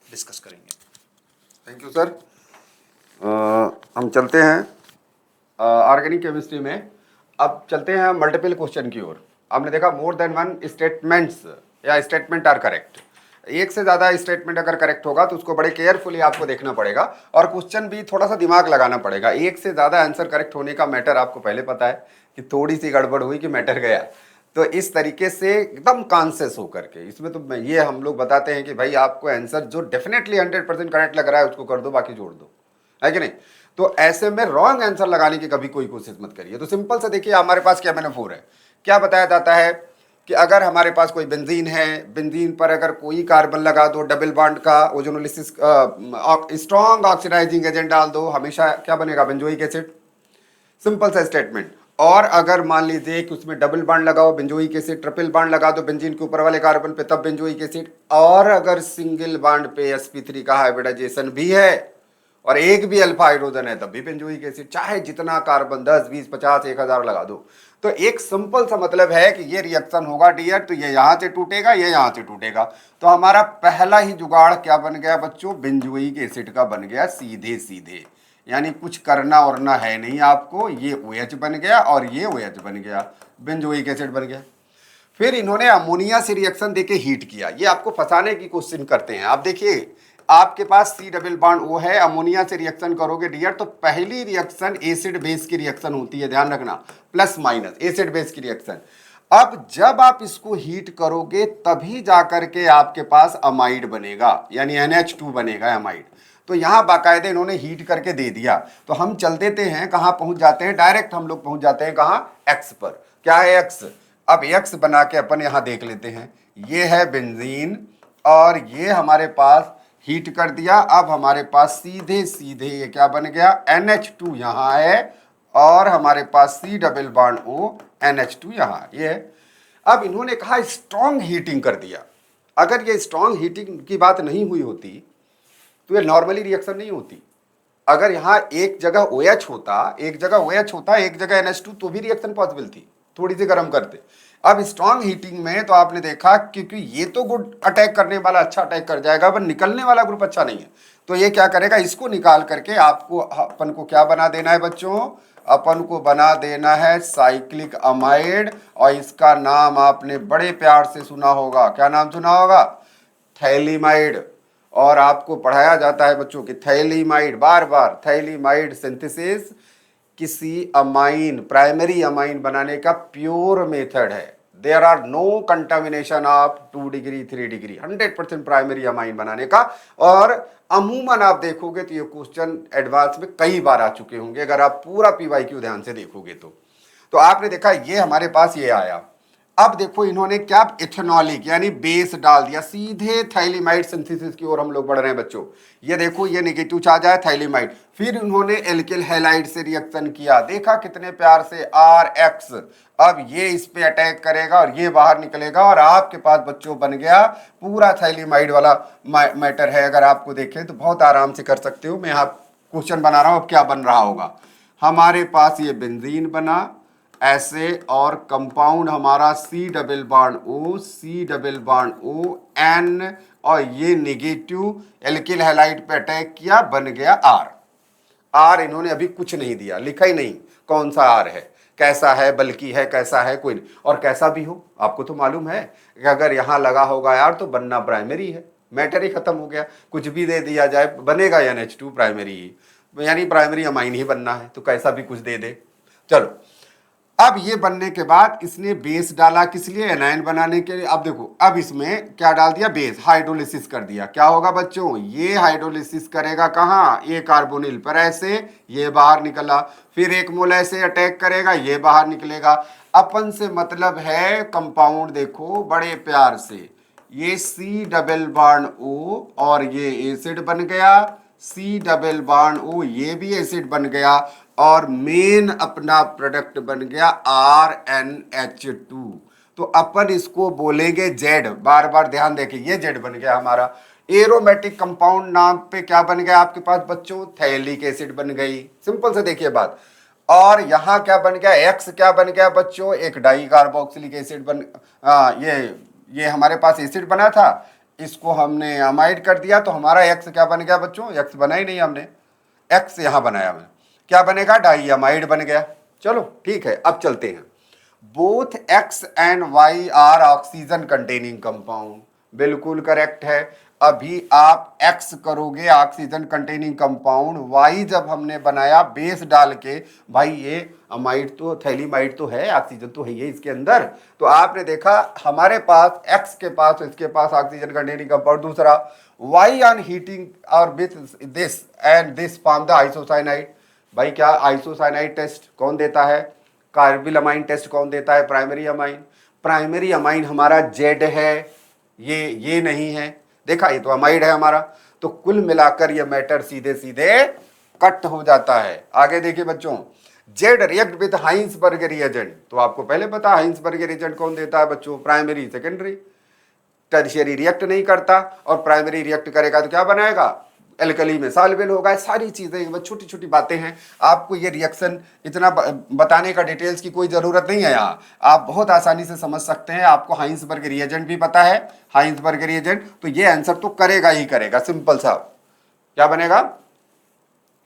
[SPEAKER 1] डिस्कस करेंगे।
[SPEAKER 2] Thank you sir. हम चलते हैं ऑर्गेनिक केमिस्ट्री में। अब चलते हैं मल्टीपल क्वेश्चन की ओर। आपने देखा मोर देन वन स्टेटमेंट्स या स्टेटमेंट आर करेक्ट, एक से ज़्यादा स्टेटमेंट अगर करेक्ट होगा तो उसको बड़े केयरफुली आपको देखना पड़ेगा, और क्वेश्चन भी थोड़ा सा दिमाग लगाना पड़ेगा। एक से ज़्यादा आंसर करेक्ट होने का मैटर आपको पहले पता है कि थोड़ी सी गड़बड़ हुई कि मैटर गया, तो इस तरीके से एकदम कॉन्शियस होकर के इसमें तो ये हम लोग बताते हैं कि भाई आपको आंसर जो डेफिनेटली 100% करेक्ट लग रहा है उसको कर दो, बाकी जोड़ दो, है कि नहीं। तो ऐसे में रॉन्ग आंसर लगाने की कभी कोई कोशिश मत करिए। तो सिंपल से देखिए, हमारे पास क्या मैनोफोर है, क्या बताया जाता है कि अगर हमारे पास कोई बेंजीन है, बेंजीन पर अगर कोई कार्बन लगा दो, डबल बॉन्ड का ओजोनोलिसिस स्ट्रॉन्ग ऑक्सीडाइजिंग एजेंट डाल दो, हमेशा क्या बनेगा, बेंजोइक एसिड। सिंपल सा स्टेटमेंट। और अगर मान लीजिए कि उसमें डबल बॉन्ड लगाओ, बेंजोइक एसिड, ट्रिपल बॉन्ड लगा दो बेंजीन के ऊपर वाले कार्बन पे, तब बेंजोइक एसिड। और अगर सिंगल बॉन्ड पे sp3 का हाइब्रिडाइजेशन भी है और एक भी अल्फा हाइड्रोजन है तब भी बेंजोइक एसिड, चाहे जितना कार्बन 10, 20, 50, 1000 लगा दो। तो एक सिंपल सा मतलब है कि ये रिएक्शन होगा डियर, तो ये यहां से टूटेगा, ये यहां से टूटेगा। तो हमारा पहला ही जुगाड़ क्या बन गया बच्चों, बेंजोइक एसिड का बन गया सीधे सीधे, यानी कुछ करना और ना है नहीं आपको। ये OH बन गया और ये OH बन गया, बेंजोइक एसिड बन गया। फिर इन्होंने अमोनिया से रिएक्शन देके हीट किया, ये आपको फंसाने की कोशिश करते हैं। आप देखिए, आपके पास C डबल बॉन्ड O है, अमोनिया से रिएक्शन करोगे डियर तो पहली रिएक्शन एसिड बेस की रिएक्शन होती है, ध्यान रखना, प्लस माइनस एसिड बेस की रिएक्शन। अब जब आप इसको हीट करोगे तभी जाकर के आपके पास अमाइड बनेगा, यानी NH2 बनेगा अमाइड। तो यहाँ बाकायदे इन्होंने हीट करके दे दिया। तो हम चल देते हैं, कहाँ पहुंच जाते हैं, डायरेक्ट हम लोग पहुंच जाते हैं कहाँ, X पर। क्या है X, अब X बना के अपन यहाँ देख लेते हैं। ये है बेंजीन और ये हमारे पास हीट कर दिया। अब हमारे पास सीधे सीधे ये क्या बन गया, NH2 यहाँ है और हमारे पास C double bond O NH2 यहाँ ये है। अब इन्होंने कहा स्ट्रॉन्ग हीटिंग कर दिया। अगर ये स्ट्रॉन्ग हीटिंग की बात नहीं हुई होती तो ये नॉर्मली रिएक्शन नहीं होती। अगर यहाँ एक जगह OH होता, एक जगह OH होता, एक जगह NH2, तो भी रिएक्शन पॉसिबल थी, थोड़ी सी गर्म करते। अब स्ट्रांग हीटिंग में तो आपने देखा क्योंकि ये तो गुड अटैक करने वाला अच्छा अटैक कर जाएगा, पर निकलने वाला ग्रुप अच्छा नहीं है, तो ये क्या करेगा, इसको निकाल करके आपको अपन को क्या बना देना है बच्चों, अपन को बना देना है साइक्लिक अमाइड, और इसका नाम आपने बड़े प्यार से सुना होगा, क्या नाम सुना होगा, थैलीमाइड। और आपको पढ़ाया जाता है बच्चों कि थैलीमाइड, बार बार थैलीमाइड सिंथेसिस किसी अमाइन, प्राइमरी अमाइन बनाने का प्योर मेथड है। There are no contamination of 2 degree 3 degree, 100% primary amine बनाने का। और अमूमन आप देखोगे तो ये क्वेश्चन एडवांस में कई बार आ चुके होंगे, अगर आप पूरा पीवाईक्यू ध्यान से देखोगे तो आपने देखा ये हमारे पास ये आया। अब देखो इन्होंने क्या, इथेनॉलिक यानी बेस डाल दिया, सीधे थाइलिमाइड सिंथेसिस की ओर हम लोग बढ़ रहे हैं बच्चों। ये देखो ये नेगेटिव चार्ज आया थाइलिमाइड, फिर इन्होंने एल्किल हैलाइड से रिएक्शन किया, देखा कितने प्यार से RX। अब ये इस पे अटैक करेगा और ये बाहर निकलेगा, और आपके पास बच्चों बन गया पूरा थाइलिमाइड वाला मैटर है। अगर आपको देखें तो बहुत आराम से कर सकते हो। मैं यहाँ क्वेश्चन बना रहा हूँ, अब क्या बन रहा होगा, हमारे पास ये बेंजीन बना ऐसे, और कंपाउंड हमारा C double bond O, C double bond O N, और ये नेगेटिव एल्किल हैलाइड पे अटैक किया, बन गया R। इन्होंने अभी कुछ नहीं दिया, लिखा ही नहीं कौन सा R है, कैसा है, बल्कि है, कैसा है, कोई नहीं। और कैसा भी हो आपको तो मालूम है कि अगर यहाँ लगा होगा यार तो बनना प्राइमरी है, मैटर ही खत्म हो गया। कुछ भी दे दिया जाए बनेगा NH2 प्राइमरी ही, यानी प्राइमरी अमाइन ही बनना है, तो कैसा भी कुछ दे दे। चलो अब ये बनने के बाद इसने बेस डाला, किस लिए, एनायन बनाने के लिए। अब देखो अब इसमें क्या डाल दिया, बेस, हाइड्रोलिसिस कर दिया। क्या होगा बच्चों, ये हाइड्रोलिसिस करेगा कहाँ, ये कार्बोनिल पर ऐसे, ये बाहर निकला, फिर एक मोल ऐसे अटैक करेगा, ये बाहर निकलेगा। अपन से मतलब है कंपाउंड, देखो बड़े प्यार से, ये C डबल बॉन्ड O और ये एसिड बन गया, C डबल बॉन्ड O, ये भी एसिड बन गया, और मेन अपना प्रोडक्ट बन गया RNH2। तो अपन इसको बोलेंगे Z, बार बार ध्यान देखें, ये Z बन गया हमारा। एरोमेटिक कंपाउंड नाम पे क्या बन गया आपके पास बच्चों, थैलिक एसिड बन गई, सिंपल से देखिए बात। और यहां क्या बन गया, X क्या बन गया बच्चों, एक डाई कार्बोक्सिलिक एसिड बन, ये हमारे पास एसिड बना था, इसको हमने अमाइड कर दिया, तो हमारा X क्या बन गया बच्चों, X बना ही नहीं हमने, X यहां बनाया मैंने, क्या बनेगा, डाइअमाइड बन गया। चलो ठीक है, अब चलते हैं। Both X and Y are oxygen containing compound, बिल्कुल करेक्ट है। अभी आप X करोगे ऑक्सीजन कंटेनिंग कंपाउंड, Y जब हमने बनाया बेस डाल के, भाई ये अमाइड तो, थैलीमाइड तो है, ऑक्सीजन तो है ये इसके अंदर। तो आपने देखा हमारे पास X के पास, इसके पास ऑक्सीजन कंटेनिंग कंपाउंड दूसरा। Y ऑन हीटिंग और with this and this form the isocyanide. भाई क्या आइसोसाइनाइड टेस्ट कौन देता है, कार्बिल अमाइन टेस्ट कौन देता है, प्राइमरी अमाइन। प्राइमरी अमाइन हमारा Z है, ये नहीं है, देखा ये तो अमाइड है हमारा। तो कुल मिलाकर ये मैटर सीधे सीधे कट हो जाता है। आगे देखिए बच्चों, Z रिएक्ट विद हाइंसबर्ग रिएजेंट, तो आपको पहले पता हाइंसबर्ग रिएजेंट कौन देता है बच्चों, प्राइमरी सेकेंडरी। टर्शियरी रिएक्ट नहीं करता और प्राइमरी रिएक्ट करेगा तो क्या बनाएगा, एल्कली में सॉल्युबल होगा। सारी चीजें छोटी छोटी बातें हैं, आपको ये रिएक्शन इतना बताने का डिटेल्स की कोई जरूरत नहीं है, यहाँ आप बहुत आसानी से समझ सकते हैं। आपको हाइंसबर्ग रिएजेंट भी पता है, हाइंसबर्ग रिएजेंट, तो ये आंसर तो करेगा ही करेगा, सिंपल सा। क्या बनेगा,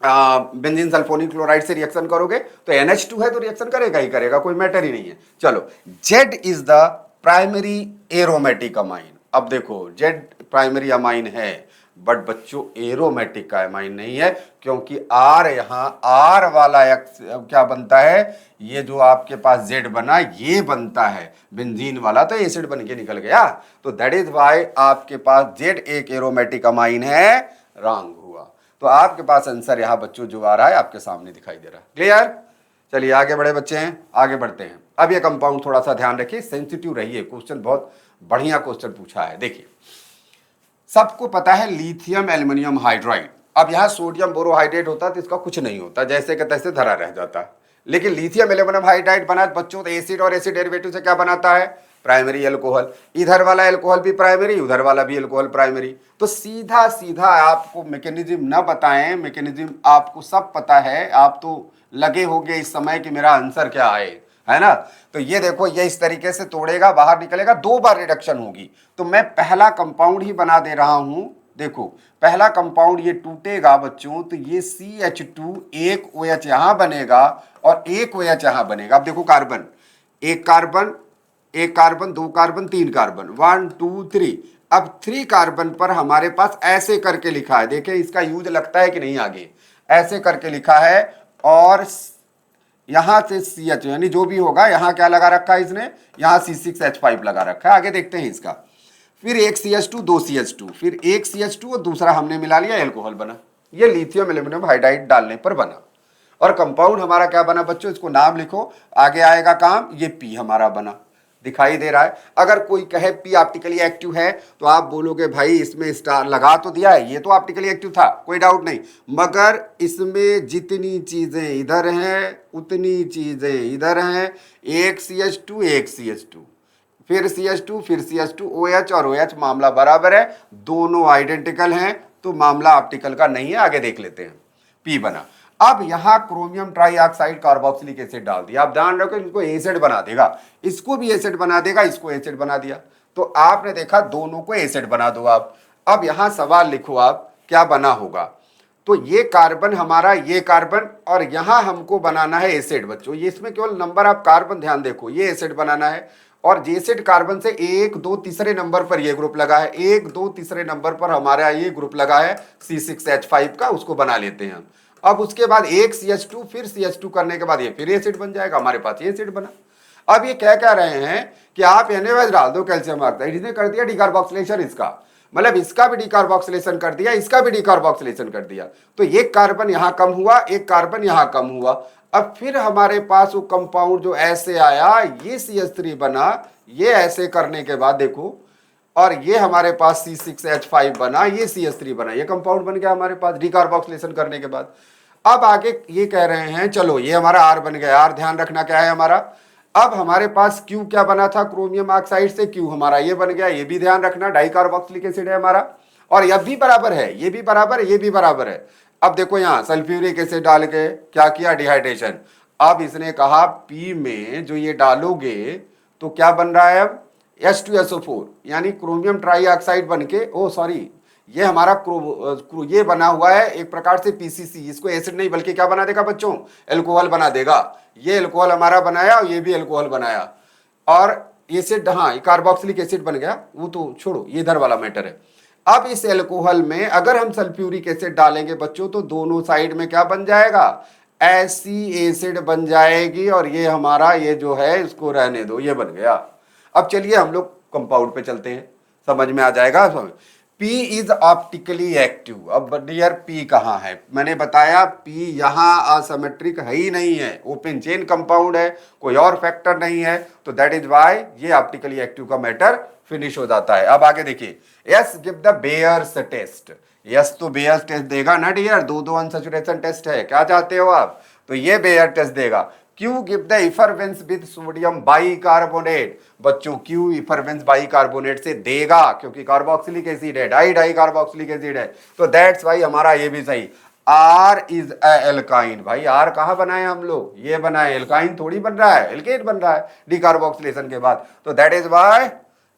[SPEAKER 2] बेंजीन सल्फोनिक क्लोराइड से रिएक्शन करोगे तो NH2 है तो रिएक्शन करेगा ही करेगा, कोई मैटर ही नहीं है। चलो Z is the primary aromatic amine. अब देखो Z प्राइमरी अमाइन है, बट बच्चों एरोमेटिक का अमाइन नहीं है, क्योंकि R यहाँ R वाला X क्या बनता है, ये जो आपके पास Z बना ये बनता है बेंजीन वाला, तो एसिड बन के निकल गया। तो दैट इज वाई आपके पास Z एक एरोमेटिक अमाइन है, रॉन्ग हुआ। तो आपके पास आंसर यहाँ बच्चों जो आ रहा है आपके सामने दिखाई दे रहा है। क्लियर, चलिए आगे बढ़े बच्चे हैं, आगे बढ़ते हैं। अब ये कंपाउंड थोड़ा सा ध्यान रखिए, सेंसिटिव रहिए, क्वेश्चन बहुत बढ़िया क्वेश्चन पूछा है। देखिए सबको पता है लिथियम एल्युमिनियम हाइड्राइड, अब यहाँ सोडियम बोरोहाइड्रेट होता तो इसका कुछ नहीं होता, जैसे कि तैसे धरा रह जाता। लेकिन लिथियम एल्युमिनियम हाइड्राइड बना बच्चों तो एसिड और एसिड डेरिवेटिव से क्या बनाता है, प्राइमरी अल्कोहल। इधर वाला अल्कोहल भी प्राइमरी, उधर वाला भी अल्कोहल प्राइमरी। तो सीधा सीधा आपको मैकेनिज्म ना बताएं, मैकेनिज्म आपको सब पता है, आप तो लगे होंगे इस समय कि मेरा आंसर क्या है है ना। तो ये देखो, ये इस तरीके से तोड़ेगा, बाहर निकलेगा, 2 बार रिडक्शन होगी। तो मैं पहला कंपाउंड ही बना दे रहा हूं। देखो पहला कंपाउंड ये टूटेगा बच्चों, तो ये CH2 एक OH यहां बनेगा और एक OH यहां बनेगा। अब देखो कार्बन, एक कार्बन, एक कार्बन, 2 कार्बन, 3 कार्बन, 1 2 3। अब 3 कार्बन पर हमारे पास ऐसे करके लिखा है, देखिए इसका यूज लगता है कि नहीं आगे, ऐसे करके लिखा है। और यहां से CH यानी जो भी होगा, यहां क्या लगा रखा है इसने, यहां C6H5 लगा रखा है। आगे देखते हैं इसका। फिर एक CH2, 2 CH2, फिर एक CH2 और दूसरा हमने मिला लिया, एल्कोहल बना। ये लिथियम एल्यूमिनियम हाइड्राइड डालने पर बना। और कंपाउंड हमारा क्या बना बच्चों, इसको नाम लिखो, आगे आएगा काम। ये P हमारा बना, दिखाई दे रहा है। अगर कोई कहे P ऑप्टिकली एक्टिव है तो आप बोलोगे भाई इसमें स्टार लगा तो दिया है, ये तो ऑप्टिकली एक्टिव था, कोई डाउट नहीं, मगर इसमें जितनी चीजें इधर हैं उतनी चीजें इधर हैं। एक CH2, एक CH2, फिर CH2, फिर CH2, OH और OH, मामला बराबर है, दोनों आइडेंटिकल हैं, तो मामला ऑप्टिकल का नहीं है। आगे देख लेते हैं। P बना। अब यहां क्रोमियम ट्राईऑक्साइड कार्बोक्सिलिक एसिड डाल दिया। आप ध्यान रखो, इनको एसिड बना देगा, इसको भी एसिड बना देगा, इसको एसिड बना दिया। तो आपने देखा दोनों को एसिड बना दो आप। अब यहां सवाल लिखो आप, क्या बना होगा। तो ये कार्बन हमारा, ये कार्बन, और यहां हमको बनाना है एसिड बच्चों। ये इसमें केवल नंबर आप कार्बन ध्यान देखो, ये एसिड बनाना है। और जेसिड कार्बन से 1 2 तीसरे नंबर पर ये ग्रुप लगा है, 1 2 तीसरे नंबर पर हमारा ये ग्रुप लगा है C6H5 का, उसको बना लेते हैं हम। अब उसके बाद एक CH2, फिर CH2 करने के बाद ये फिर एसिड बन जाएगा, हमारे पास ये एसिड बना। अब ये कह रहे हैं कि आप NaOH डाल दो कैल्शियम ऑक्साइड, इसने कर दिया डिकार्बोक्सिलेशन इसका, मतलब इसका भी डिकार्बोक्सिलेशन कर दिया, इसका भी डिकार्बोक्सिलेशन कर दिया। तो एक कार्बन यहां कम हुआ, एक कार्बन यहां कम हुआ। अब फिर हमारे पास वो कंपाउंड जो ऐसे आया, ये CH3 बना, ये ऐसे करने के बाद देखो, और ये हमारे पास C6H5 बना, ये CH3 बना, ये कंपाउंड बन गया हमारे पास डिकार्बोक्सिलेशन करने के बाद। अब आगे ये कह रहे हैं चलो ये हमारा R बन गया। R ध्यान रखना क्या है हमारा। अब हमारे पास Q क्या बना था, क्रोमियम ऑक्साइड से Q हमारा ये बन गया, ये भी ध्यान रखना, डाइकार्बोक्सिलिक एसिड है हमारा। और यह भी बराबर है, ये भी बराबर है, ये भी बराबर है। अब देखो यहां सल्फ्यूरिक एसिड डाल के क्या किया, डिहाइड्रेशन। अब इसने कहा P में जो ये डालोगे तो क्या बन रहा है अब, H2SO4 यानी क्रोमियम ट्राईऑक्साइड बन के, ओ सॉरी, ये हमारा ये बना हुआ है एक प्रकार से PCC। इसको एसिड नहीं बल्कि क्या बना देगा बच्चों, एल्कोहल बना देगा। ये एल्कोहल हमारा बनाया और ये भी एल्कोहल बनाया, और एसिड, हाँ कार्बोक्सिलिक एसिड बन गया, वो तो छोड़ो, ये इधर वाला मैटर है। अब इस एल्कोहल में अगर हम सल्फ्यूरिक एसिड डालेंगे बच्चों, तो दोनों साइड में क्या बन जाएगा, ऐसी एसिड बन जाएगी। और ये हमारा ये जो है इसको रहने दो, ये बन गया। अब चलिए हम लोग कंपाउंड पे चलते हैं, समझ में आ जाएगा। P is optically active. अब डियर P कहाँ है, मैंने बताया P यहाँ असिमेट्रिक है ही नहीं है, ओपन चेन कंपाउंड है, कोई और फैक्टर नहीं है, तो दैट इज वाई ये ऑप्टिकली एक्टिव का मैटर फिनिश हो जाता है। अब आगे देखिए, yes give the Baeyer's test. Yes तो बेयर्स टेस्ट देगा ना डियर, दो अनसैचुरेशन टेस्ट है, क्या चाहते हो आप, तो ये बेयर टेस्ट देगा। Q give the effervescence with sodium bicarbonate. बच्चों क्यू इफरवेंस बाइकार्बोनेट से देगा, क्योंकि कार्बोक्सिलिक एसिड है, डाई कार्बोक्सिलिक एसिड है, तो दैट्स वाई हमारा ये भी सही। R is alkyne. भाई आर कहाँ बनाए हम लोग, ये बनाए, एल्काइन थोड़ी बन रहा है, एल्केन बन रहा है डिकार्बोक्सिलेशन के बाद, तो दैट इज वाई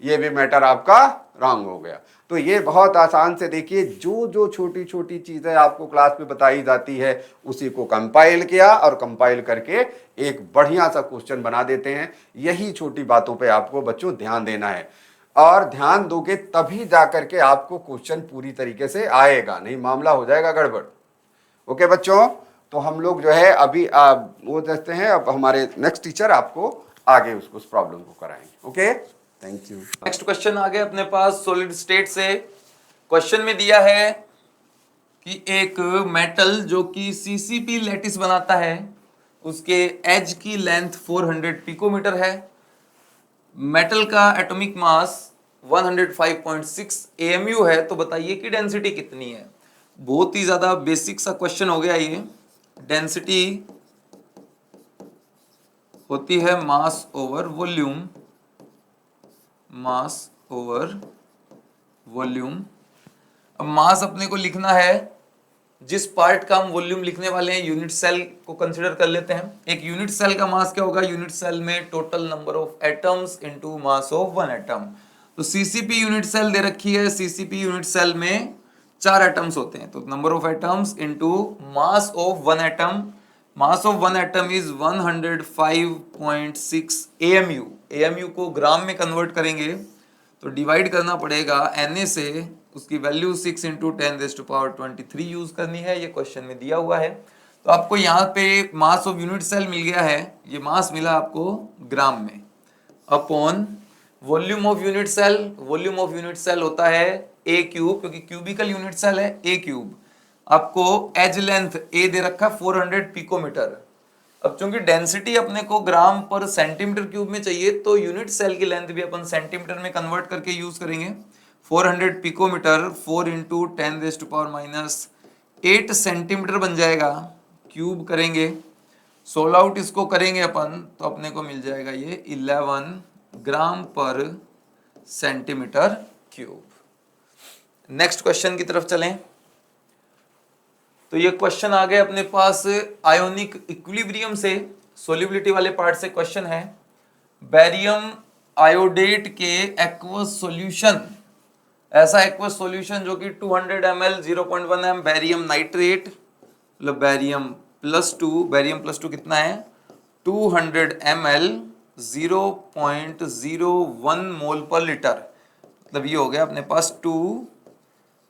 [SPEAKER 2] ये भी मैटर आपका रॉन्ग हो गया। तो ये बहुत आसान से देखिए, जो जो छोटी छोटी चीजें आपको क्लास में बताई जाती है उसी को कंपाइल किया, और कंपाइल करके एक बढ़िया सा क्वेश्चन बना देते हैं। यही छोटी बातों पे आपको बच्चों ध्यान देना है, और ध्यान दोगे तभी जाकर के आपको क्वेश्चन पूरी तरीके से आएगा, नहीं मामला हो जाएगा गड़बड़। ओके बच्चों, तो हम लोग जो है अभी वो देखते हैं, अब हमारे नेक्स्ट टीचर आपको आगे उस प्रॉब्लम को कराएंगे। Okay, thank you.
[SPEAKER 3] Next question आ गया अपने पास सॉलिड स्टेट से। क्वेश्चन में दिया है कि एक मेटल जो कि CCP लैटिस बनाता है, उसके एज की लेंथ 400 पिकोमीटर है, मेटल का एटॉमिक मास 105.6 AMU है, तो बताइए कि डेंसिटी कितनी है। बहुत ही ज्यादा बेसिक सा क्वेश्चन हो गया ये। डेंसिटी होती है मास ओवर वॉल्यूम, मास ओवर वॉल्यूम। अब मास अपने को लिखना है जिस पार्ट का हम वॉल्यूम लिखने वाले हैं यूनिट सेल को कंसिडर कर लेते हैं। एक यूनिट सेल का मास क्या होगा? यूनिट सेल में total number of atoms into mass of one atom. तो सीसीपी यूनिट सेल दे रखी है, सीसीपी यूनिट सेल में 4 एटम्स होते हैं, तो number of atoms into mass of one atom. Mass of one atom is 105.6 AMU। AMU को ग्राम में convert करेंगे तो डिवाइड करना पड़ेगा Na से, उसकी वैल्यू 6 इंटू 10⁻23 यूज करनी है, ये क्वेश्चन में दिया हुआ है। तो आपको यहाँ पे मास ऑफ यूनिट सेल मिल गया है, ये मास मिला आपको ग्राम में, upon volume of unit cell. Volume of unit cell होता है A क्यूब, क्योंकि क्यूबिकल यूनिट सेल है A क्यूब। आपको एज लेंथ A दे रखा 400 पिकोमीटर। अब चूंकि डेंसिटी अपने को ग्राम पर सेंटीमीटर क्यूब में चाहिए, तो यूनिट सेल की लेंथ भी अपन सेंटीमीटर में कन्वर्ट करके यूज करेंगे। 400 पिकोमीटर 4 इंटू 10⁻8 सेंटीमीटर बन जाएगा। क्यूब करेंगे, 16 आउट इसको करेंगे अपन, तो अपने को मिल जाएगा ये 11 ग्राम पर सेंटीमीटर क्यूब। नेक्स्ट क्वेश्चन की तरफ चलें। तो ये क्वेश्चन आ गए अपने पास आयोनिक इक्विलिब्रियम से, सोल्युबिलिटी वाले पार्ट से क्वेश्चन है। बेरियम आयोडेट के एक्वस सॉल्यूशन, ऐसा एक्वस सॉल्यूशन जो कि 200 ml 0.1 m बेरियम नाइट्रेट, मतलब बेरियम प्लस टू कितना है? 200 ml 0.01 मोल पर लीटर, मतलब ये हो गया अपने पास 2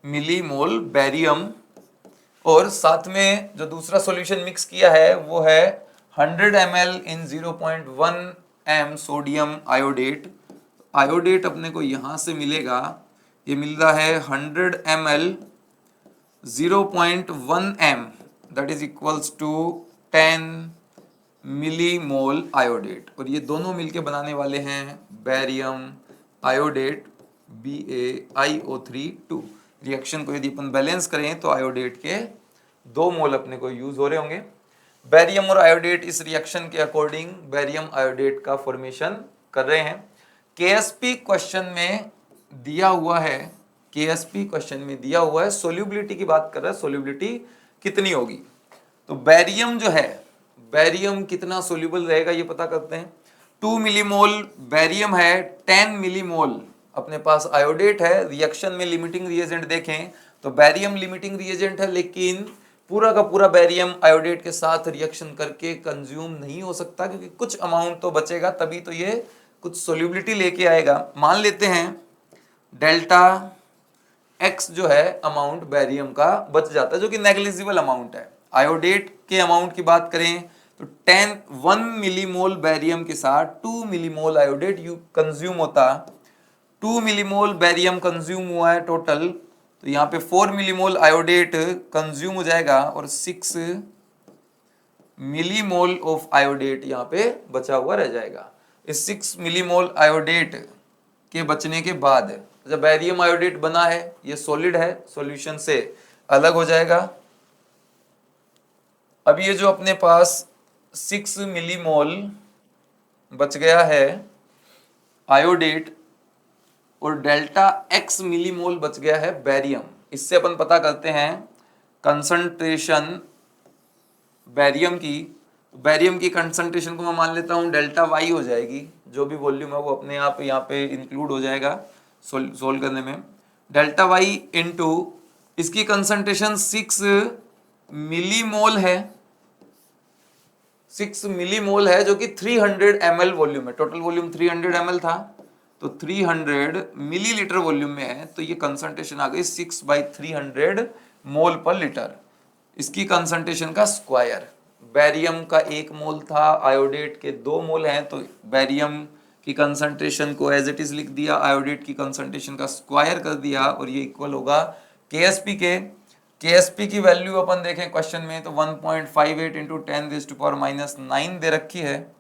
[SPEAKER 3] मिलीमोल बेरियम। और साथ में जो दूसरा सॉल्यूशन मिक्स किया है वो है 100 ml इन 0.1 m सोडियम आयोडेट। आयोडेट अपने को यहां से मिलेगा, ये मिल रहा है 100 ml 0.1 m, that is equals to 10 millimole iodate. और ये दोनों मिलके बनाने वाले हैं बेरियम आयोडेट BaIO3 रिएक्शन को यदि अपन बैलेंस करें तो आयोडेट के 2 मोल अपने को यूज हो रहे होंगे। बेरियम और आयोडेट इस रिएक्शन के अकॉर्डिंग बेरियम आयोडेट का फॉर्मेशन कर रहे हैं। केएसपी क्वेश्चन में दिया हुआ है, केएसपी क्वेश्चन में दिया हुआ है, सोल्यूबिलिटी की बात कर रहा है, सोल्यूबिलिटी कितनी होगी। तो बेरियम जो है, बेरियम कितना सोल्यूबल रहेगा ये पता करते हैं। 2 मिलीमोल बेरियम है, 10 मिलीमोल अपने पास आयोडेट है। रिएक्शन में लिमिटिंग रिएजेंट देखें तो बेरियम लिमिटिंग रिएजेंट है, लेकिन पूरा का पूरा बेरियम आयोडेट के साथ रिएक्शन करके कंज्यूम नहीं हो सकता, क्योंकि कुछ अमाउंट तो बचेगा, तभी तो ये कुछ सोल्यूबिलिटी लेके आएगा। मान लेते हैं डेल्टा एक्स जो है अमाउंट बेरियम का बच जाता है, जो कि नेग्लिजिबल अमाउंट है। आयोडेट के अमाउंट की बात करें तो 1 मिलीमोल बेरियम के साथ 2 मिलीमोल आयोडेट कंज्यूम होता। 2 मिलीमोल बेरियम कंज्यूम हुआ है टोटल, तो यहाँ पे 4 मिलीमोल आयोडेट कंज्यूम हो जाएगा और 6 मिलीमोल ऑफ आयोडेट यहाँ पे बचा हुआ रह जाएगा। इस 6 मिलीमोल आयोडेट के बचने के बाद जब बेरियम आयोडेट बना है, ये सॉलिड है, सॉल्यूशन से अलग हो जाएगा। अब ये जो अपने पास 6 मिलीमोल बच गया है आयोडेट और डेल्टा एक्स मिलीमोल बच गया है बेरियम, इससे अपन पता करते हैं कंसंट्रेशन बेरियम की। बेरियम की कंसंट्रेशन को मैं मान लेता हूं डेल्टा वाई हो जाएगी, जो भी वॉल्यूम है वो अपने आप यहाँ पे इंक्लूड हो जाएगा सोल्व करने में। डेल्टा वाई इंटू इसकी कंसंट्रेशन 6 मिलीमोल है, 6 मिलीमोल है, जो कि 300 ml वॉल्यूम है। टोटल वॉल्यूम 300 ml था, तो 300 मिलीलीटर वॉल्यूम में है, तो ये कंसंट्रेशन आ गई 6/300 मोल पर लीटर। इसकी कंसंट्रेशन का स्क्वायर, बेरियम का 1 मोल था, आयोडेट के 2 मोल हैं, तो बेरियम की कंसंट्रेशन को एज इट इज लिख दिया, आयोडेट की कंसंट्रेशन का स्क्वायर कर दिया, और ये इक्वल होगा केएसपी के। केएसपी की वैल्यू अपन देखें क्वेश्चन में तो 1.58 इंटू 10⁻⁹ दे रखी है।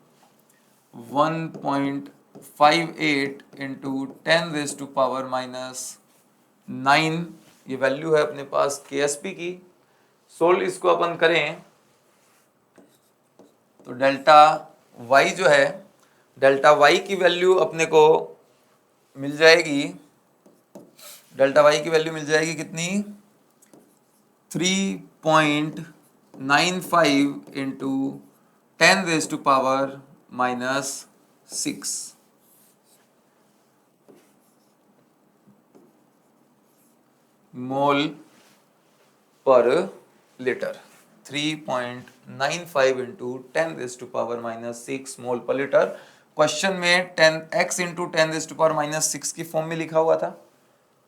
[SPEAKER 3] 1.58 इंटू 10⁻⁹ ये वैल्यू है अपने पास केएसपी की। सोल्व इसको अपन करें तो डेल्टा वाई जो है, डेल्टा वाई की वैल्यू अपने को मिल जाएगी, डेल्टा वाई की वैल्यू मिल जाएगी कितनी? 3.95 into 10 raised to power minus 6 mole per litre. 3.95 into 10 raise to power minus 6 mole per litre. Question में 10x into 10 raise to power minus 6 की फॉर्म में लिखा हुआ था,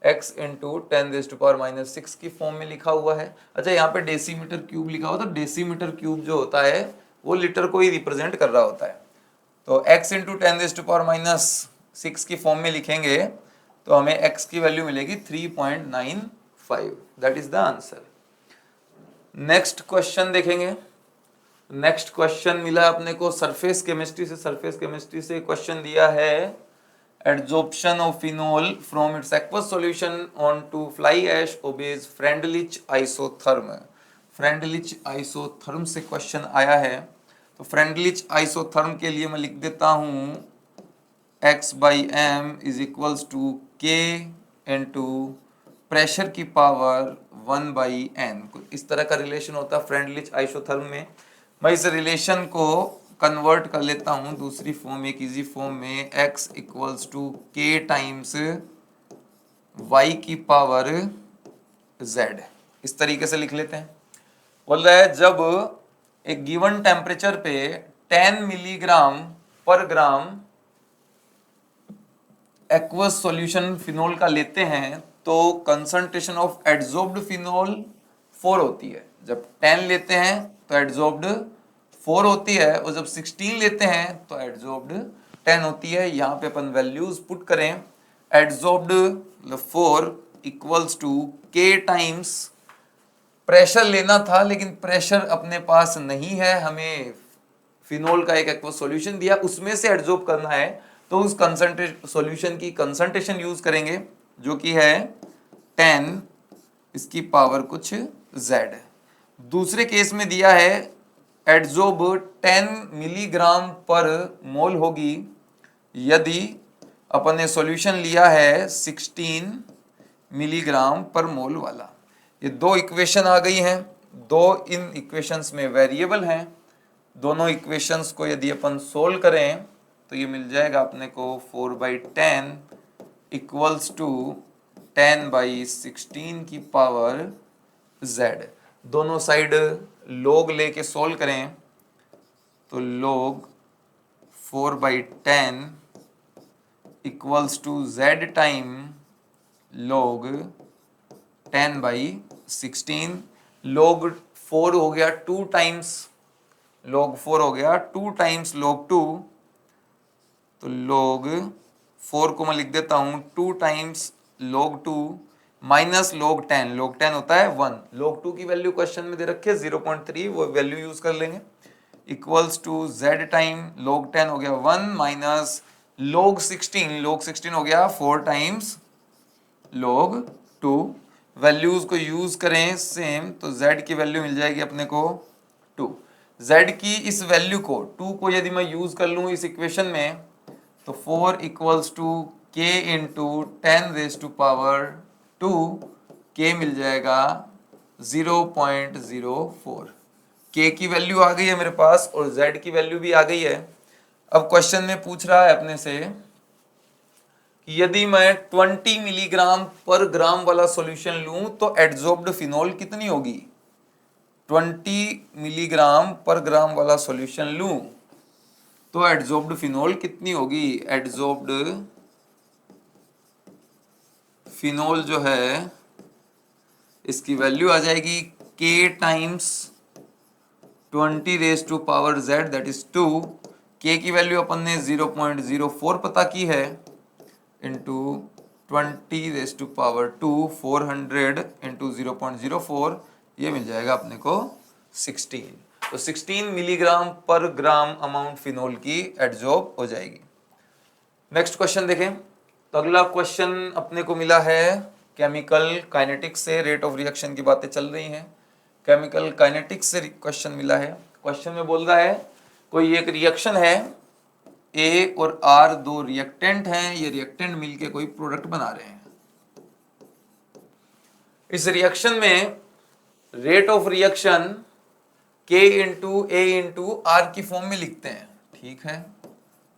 [SPEAKER 3] x into 10 raise to power minus 6 की फॉर्म में लिखा हुआ है। अच्छा, यहाँ पे डेसीमीटर क्यूब लिखा हुआ था। डेसीमीटर क्यूब जो होता है वो लीटर को ही रिप्रेजेंट कर रहा होता है। तो x into 10 raise to power minus 6 की फॉर्म में लिखेंगे तो हमें x की वैल्यू मिलेगी 3.95। That is the answer. Next question देखेंगे। नेक्स्ट क्वेश्चन मिला अपने को सरफेस केमिस्ट्री से। सरफेस केमिस्ट्री से क्वेश्चन दिया है adsorption of phenol from its aqueous solution onto fly ash obeys Freundlich isotherm. Freundlich isotherm से क्वेश्चन आया है। तो फ्रेंडलिच आइसोथर्म के लिए मैं लिख देता हूं x/m is equals to k into pressure की पावर 1/n। इस तरह का रिलेशन होता है फ्रेंडलिच आइसोथर्म में। मैं इस रिलेशन को कन्वर्ट कर लेता हूं दूसरी फॉर्म, एक इजी फॉर्म में, x equals to k times y की पावर z। इस तरीके से लिख लेते हैं। बोल रहा है जब एक गिवन टेम्परेचर पे 10 मिलीग्राम पर ग्राम एक्वस सॉल्यूशन फिनोल का लेते हैं तो कंसंट्रेशन ऑफ एडजॉर्ब्ड फिनोल 4 होती है। जब 10 लेते हैं तो एडजॉर्ब्ड 4 होती है, और जब 16 लेते हैं तो एडजॉर्ब्ड 10 होती है। यहाँ पे अपन वैल्यूज पुट करें। Adsorbed 4 equals to k times pressure लेना था, लेकिन प्रेशर अपने पास नहीं है। हमें फिनोल का एक एक्वस सॉल्यूशन दिया, उसमें से एडजॉर्ब करना है, तो उस कंसंट्रेशन सॉल्यूशन की कंसंट्रेशन यूज करेंगे जो कि है 10 इसकी पावर कुछ z। दूसरे केस में दिया है एडजॉर्ब 10 मिलीग्राम पर मोल होगी यदि अपन ने सॉल्यूशन लिया है 16 मिलीग्राम पर मोल वाला। ये दो इक्वेशन आ गई हैं। दो इन इक्वेशंस में वेरिएबल हैं। दोनों इक्वेशंस को यदि अपन सोल्व करें तो ये मिल जाएगा अपने को 4/10 इक्वल्स टू 10/16 की पावर z। दोनों साइड log लेके सोल्व करें तो log 4/10 equals to z time log 10/16। log 4 हो गया 2 टाइम्स, log 4 हो गया 2 टाइम्स log 2। तो log 4 को मैं लिख देता हूं 2 times log 2 minus log 10। log 10 होता है 1। log 2 की वैल्यू क्वेश्चन में दे रखी है 0.3, वो वैल्यू यूज कर लेंगे। Equals to z time log 10 हो गया 1 माइनस log 16। log 16 हो गया 4 टाइम्स log 2। वैल्यूज को यूज करें सेम तो z की वैल्यू मिल जाएगी अपने को 2। z की इस वैल्यू को 2 को यदि मैं यूज कर लूं इस इक्वेशन में तो 4 equals to k into 10 raise to power 2, k मिल जाएगा 0.04। k की वैल्यू आ गई है मेरे पास और z की वैल्यू भी आ गई है। अब क्वेश्चन में पूछ रहा है अपने से कि यदि मैं 20 मिलीग्राम पर ग्राम वाला सॉल्यूशन लूं तो एडजॉर्ब्ड फिनोल कितनी होगी। 20 मिलीग्राम पर ग्राम वाला सॉल्यूशन लूं तो एडजॉर्ब्ड फिनोल कितनी होगी। एडजॉर्ब्ड फिनोल जो है इसकी वैल्यू आ जाएगी k times 20 raise to power z that is 2। k की वैल्यू अपन ने 0.04 पता की है into 20 raise to power 2 400 into 0.04, ये मिल जाएगा अपने को 16। तो 16 मिलीग्राम पर ग्राम अमाउंट फिनोल की एडजॉर्ब हो जाएगी। नेक्स्ट क्वेश्चन देखें। तो अगला क्वेश्चन अपने को मिला है केमिकल काइनेटिक्स से। रेट ऑफ रिएक्शन की बातें चल रही हैं, केमिकल काइनेटिक्स से क्वेश्चन मिला है। क्वेश्चन में बोल रहा है कोई एक रिएक्शन है, A और R दो रिएक्टेंट हैं, ये रिएक्टेंट मिलके कोई प्रोडक्ट बना रहे हैं। इस रिएक्शन में rate of reaction K into A into R की फॉर्म में लिखते हैं, ठीक है।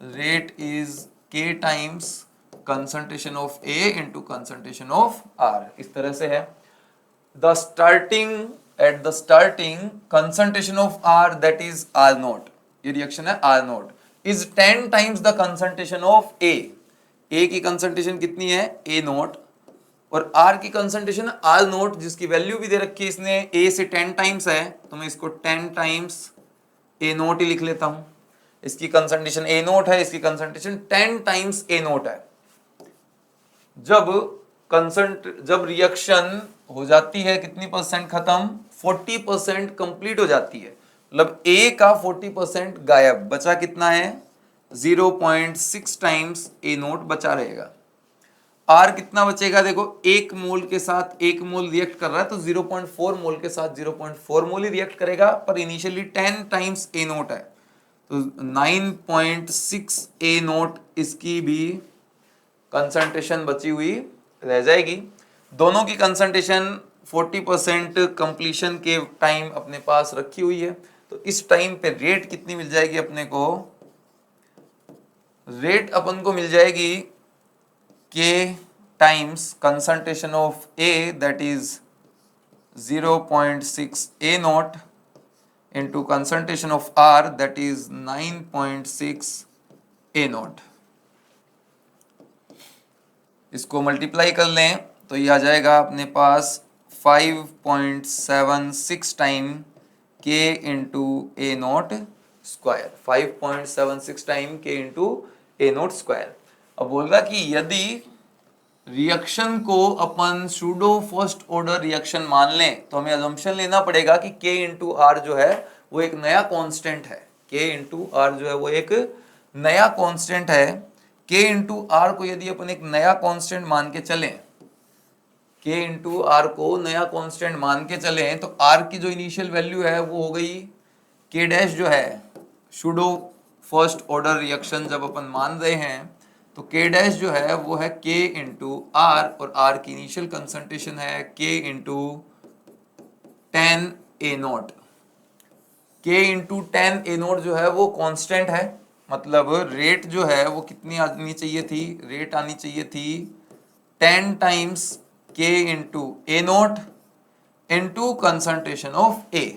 [SPEAKER 3] Rate is K times concentration of A into concentration of R, इस तरह से है। The starting at the starting concentration of R that is R not, ये रिएक्शन है R not, is 10 times the concentration of A। A की concentration कितनी है A not, और R की कंसंट्रेशन R नोट जिसकी वैल्यू भी दे रखी है इसने A से 10 टाइम्स है, तो मैं इसको 10 टाइम्स A नोट ही लिख लेता हूं। इसकी कंसंट्रेशन A नोट है, इसकी कंसंट्रेशन 10 टाइम्स A नोट है। जब रिएक्शन हो जाती है कितनी परसेंट खत्म, 40% कंप्लीट हो जाती है, मतलब A का 40% गायब, बचा कितना है 0.6 टाइम्स A नोट बचा रहेगा। R कितना बचेगा, देखो 1 मोल के साथ 1 मोल रिएक्ट कर रहा है तो 0.4 मोल के साथ 0.4 मोल ही रिएक्ट करेगा, पर इनिशियली 10 टाइम्स A नोट है तो 9.6 A नोट इसकी भी कंसंट्रेशन बची हुई रह जाएगी। दोनों की कंसंट्रेशन 40% कंप्लीशन के टाइम अपने पास रखी हुई है, तो इस टाइम पे रेट कितनी मिल जाएगी अपने को, रेट अपन को मिल जाएगी K times concentration of A that is 0.6 A naught into concentration of R that is 9.6 A naught। इसको मल्टीप्लाई कर लें तो ये आ जाएगा अपने पास 5.76 time K into A not square, 5.76 time K into A not square. अब बोल रहा कि यदि रिएक्शन को अपन सूडो फर्स्ट ऑर्डर रिएक्शन मान लें तो हमें अजम्पशन लेना पड़ेगा कि K इंटू आर जो है वो एक नया कांस्टेंट है, K इंटू आर जो है वो एक नया कांस्टेंट है। K इंटू आर को यदि अपन एक नया कांस्टेंट मान के चलें, K इंटू आर को नया कांस्टेंट मान के चलें तो R की जो इनिशियल वैल्यू है वो हो गई K डैश जो है सूडो फर्स्ट ऑर्डर रिएक्शन जब अपन मान रहे हैं तो K डैश जो है वो है K इंटू आर, और R की इनिशियल कंसंट्रेशन है K into 10 A note. K into 10 A note जो है वो कांस्टेंट है, मतलब रेट जो है वो कितनी आनी चाहिए थी, रेट आनी चाहिए थी 10 times K into A naught into concentration of A,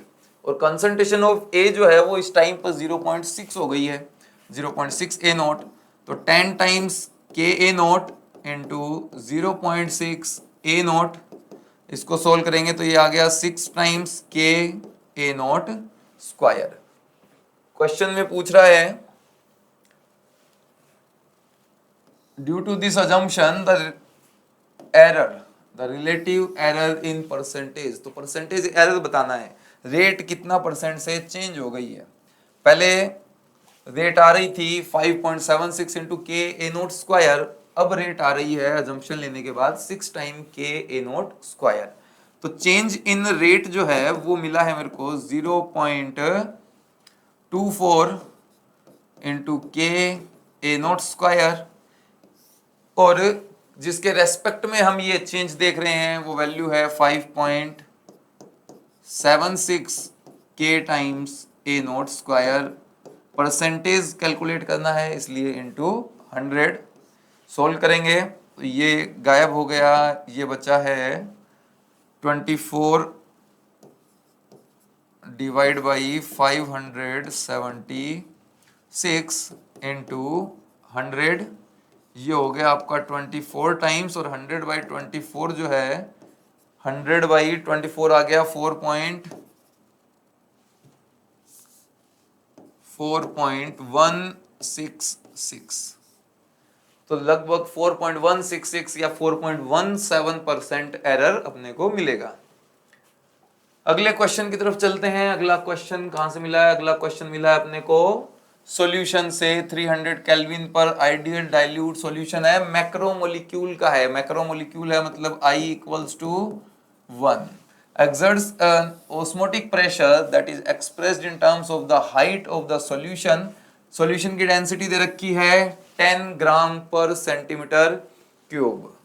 [SPEAKER 3] और कंसंट्रेशन ऑफ A जो है वो इस टाइम पर 0.6 हो गई है, 0.6 A नोट, तो 10 times K A naught into 0.6 A naught, इसको सोल्व करेंगे तो ये आ गया 6 times K A naught square. Question में पूछ रहा है due to this assumption the relative error in percentage, तो परसेंटेज एरर बताना है, रेट कितना परसेंट से चेंज हो गई है। पहले रेट आ रही थी 5.76 into K A naught square, अब रेट आ रही है अजम्पशन लेने के बाद 6 time K A naught square, तो चेंज इन रेट जो है वो मिला है मेरे को 0.24 into K A naught square, और जिसके रेस्पेक्ट में हम ये चेंज देख रहे हैं वो वैल्यू है 5.76 K times A naught square. Percentage calculate करना है इसलिए इंटू 100, सोल्व करेंगे तो ये गायब हो गया, ये बचा है 24 डिवाइड बाई 576 इंटू 100, ये हो गया आपका 24 टाइम्स, और 100 बाई 24 जो है 100 बाई 24 आ गया 4.166, तो लगभग 4.166 या 4.17% एरर अपने को मिलेगा। अगले क्वेश्चन की तरफ चलते हैं। अगला क्वेश्चन कहां से मिला है, अगला क्वेश्चन मिला है अपने को सॉल्यूशन से। 300 केल्विन पर आइडियल डाइल्यूट सॉल्यूशन है, मैक्रोमोलिक्यूल का है, मैक्रोमोलिक्यूल है मतलब I equals to 1, exerts an osmotic pressure that is expressed in terms of the height of the solution। Solution की डेंसिटी दे रखी है 10 ग्राम पर सेंटीमीटर क्यूब,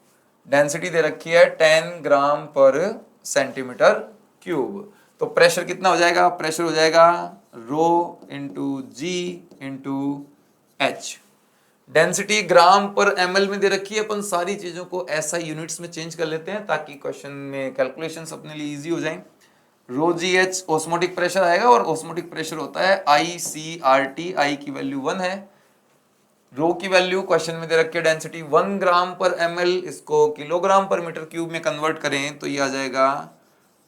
[SPEAKER 3] डेंसिटी दे रखी है 10 ग्राम पर सेंटीमीटर क्यूब। तो प्रेशर कितना हो जाएगा? प्रेशर हो जाएगा रो इंटू जी इंटू एच। डेंसिटी ग्राम पर ml में दे रखी है, अपन सारी चीजों को ऐसा यूनिट्स में चेंज कर लेते हैं ताकि क्वेश्चन में कैलकुलेशंस अपने लिए इजी हो जाएं। रो जी एच ऑस्मोटिक प्रेशर आएगा और ऑस्मोटिक प्रेशर होता है ICRT। आई की वैल्यू 1 है, रो की वैल्यू क्वेश्चन में दे रखी है डेंसिटी 1 ग्राम पर ml, इसको किलोग्राम पर मीटर क्यूब में कन्वर्ट करें तो ये आ जाएगा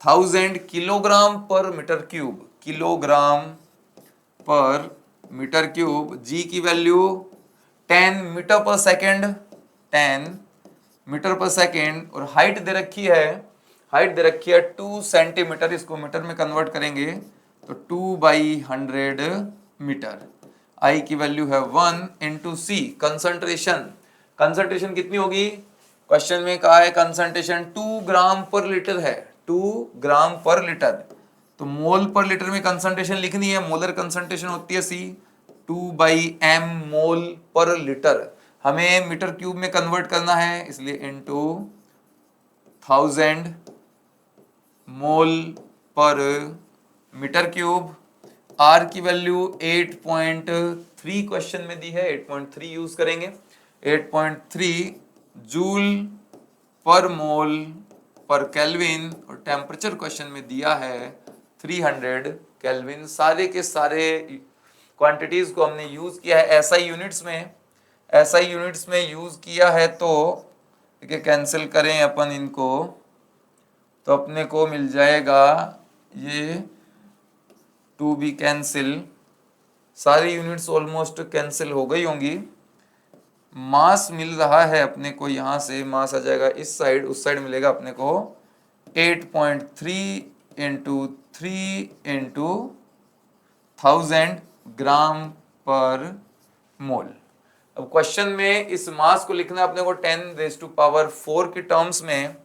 [SPEAKER 3] 1000 किलोग्राम पर मीटर क्यूब, किलोग्राम पर मीटर क्यूब। जी की वैल्यू 10 मीटर पर सेकेंड, 10 मीटर पर सेकेंड, और हाइट दे रखी है, हाइट दे रखी है 2 सेंटीमीटर, इसको मीटर में कन्वर्ट करेंगे तो 2/100 मीटर। आई की वैल्यू है 1 इंटू सी कंसंट्रेशन। कंसंट्रेशन कितनी होगी? क्वेश्चन में कहा है कंसंट्रेशन 2 ग्राम पर लीटर है, 2 ग्राम पर लीटर, तो मोल पर लीटर में कंसंट्रेशन लिखनी है, मोलर कंसंट्रेशन होती है सी, 2/m मोल पर लीटर। हमें मीटर क्यूब में कन्वर्ट करना है, इसलिए इनटू 1000 मोल पर मीटर क्यूब। आर की वैल्यू 8.3 क्वेश्चन में दी है, 8.3 यूज करेंगे, 8.3 जूल पर मोल पर केल्विन, और टेम्परेचर क्वेश्चन में दिया है 300 केल्विन। सारे के सारे क्वांटिटीज को हमने यूज किया है एसआई यूनिट्स में, एसआई यूनिट्स में यूज किया है, तो ठीक कैंसिल करें अपन इनको तो अपने को मिल जाएगा ये 2 भी कैंसिल, सारी यूनिट्स ऑलमोस्ट कैंसिल हो गई होंगी। मास मिल रहा है अपने को, यहाँ से मास आ जाएगा इस साइड, उस साइड मिलेगा अपने को 8.3 इंटू 3 इंटू 1000 ग्राम पर मोल। अब क्वेश्चन में इस मास को लिखना है अपने को 10⁴ की टर्म्स में,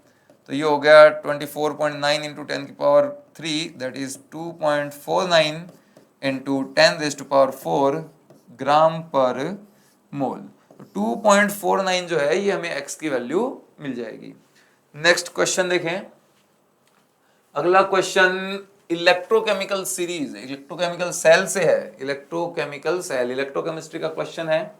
[SPEAKER 3] तो ये हो गया 24.9 into 10⁻³ that is 2.49 into 10⁴ gram per मोल। 2.49 जो है ये हमें x की वैल्यू मिल जाएगी। नेक्स्ट क्वेश्चन देखें। अगला question electrochemical series, electrochemical cell से है, इलेक्ट्रोकेमिकल सेल, इलेक्ट्रोकेमिस्ट्री का क्वेश्चन है।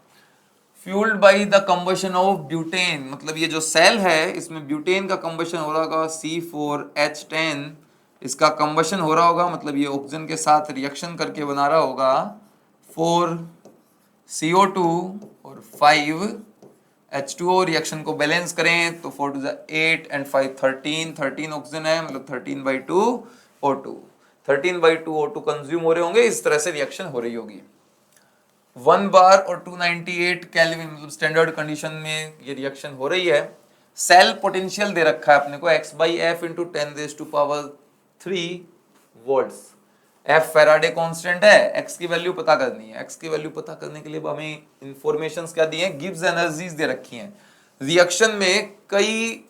[SPEAKER 3] Fuelled by the combustion of butane, मतलब ये जो सेल है इसमें ब्यूटेन का कंबशन हो रहा होगा, C4H10 इसका कंबशन हो रहा होगा, मतलब ये ऑक्सीजन के साथ रिएक्शन करके बना रहा होगा 4CO2 और 5H2O। रिएक्शन को बैलेंस करें तो 4 to 8 and 5 13 ऑक्सीजन है, मतलब 13/2 O2, 13/2 O2 कंज्यूम हो रहे होंगे, इस तरह से रिएक्शन हो रही होगी। 1 बार और 298 केल्विन, मतलब स्टैंडर्ड कंडीशन में ये रिएक्शन हो रही है। सेल पोटेंशियल दे रखा है अपने को x/f into 10⁻³ volts. F Faraday constant है, x की वैल्यू पता करनी है। x की वैल्यू पता करने के लिए हमें इंफॉर्मेशंस क्या दी हैं, गिब्स एनर्जीज दे रखी हैं। रिएक्शन में कई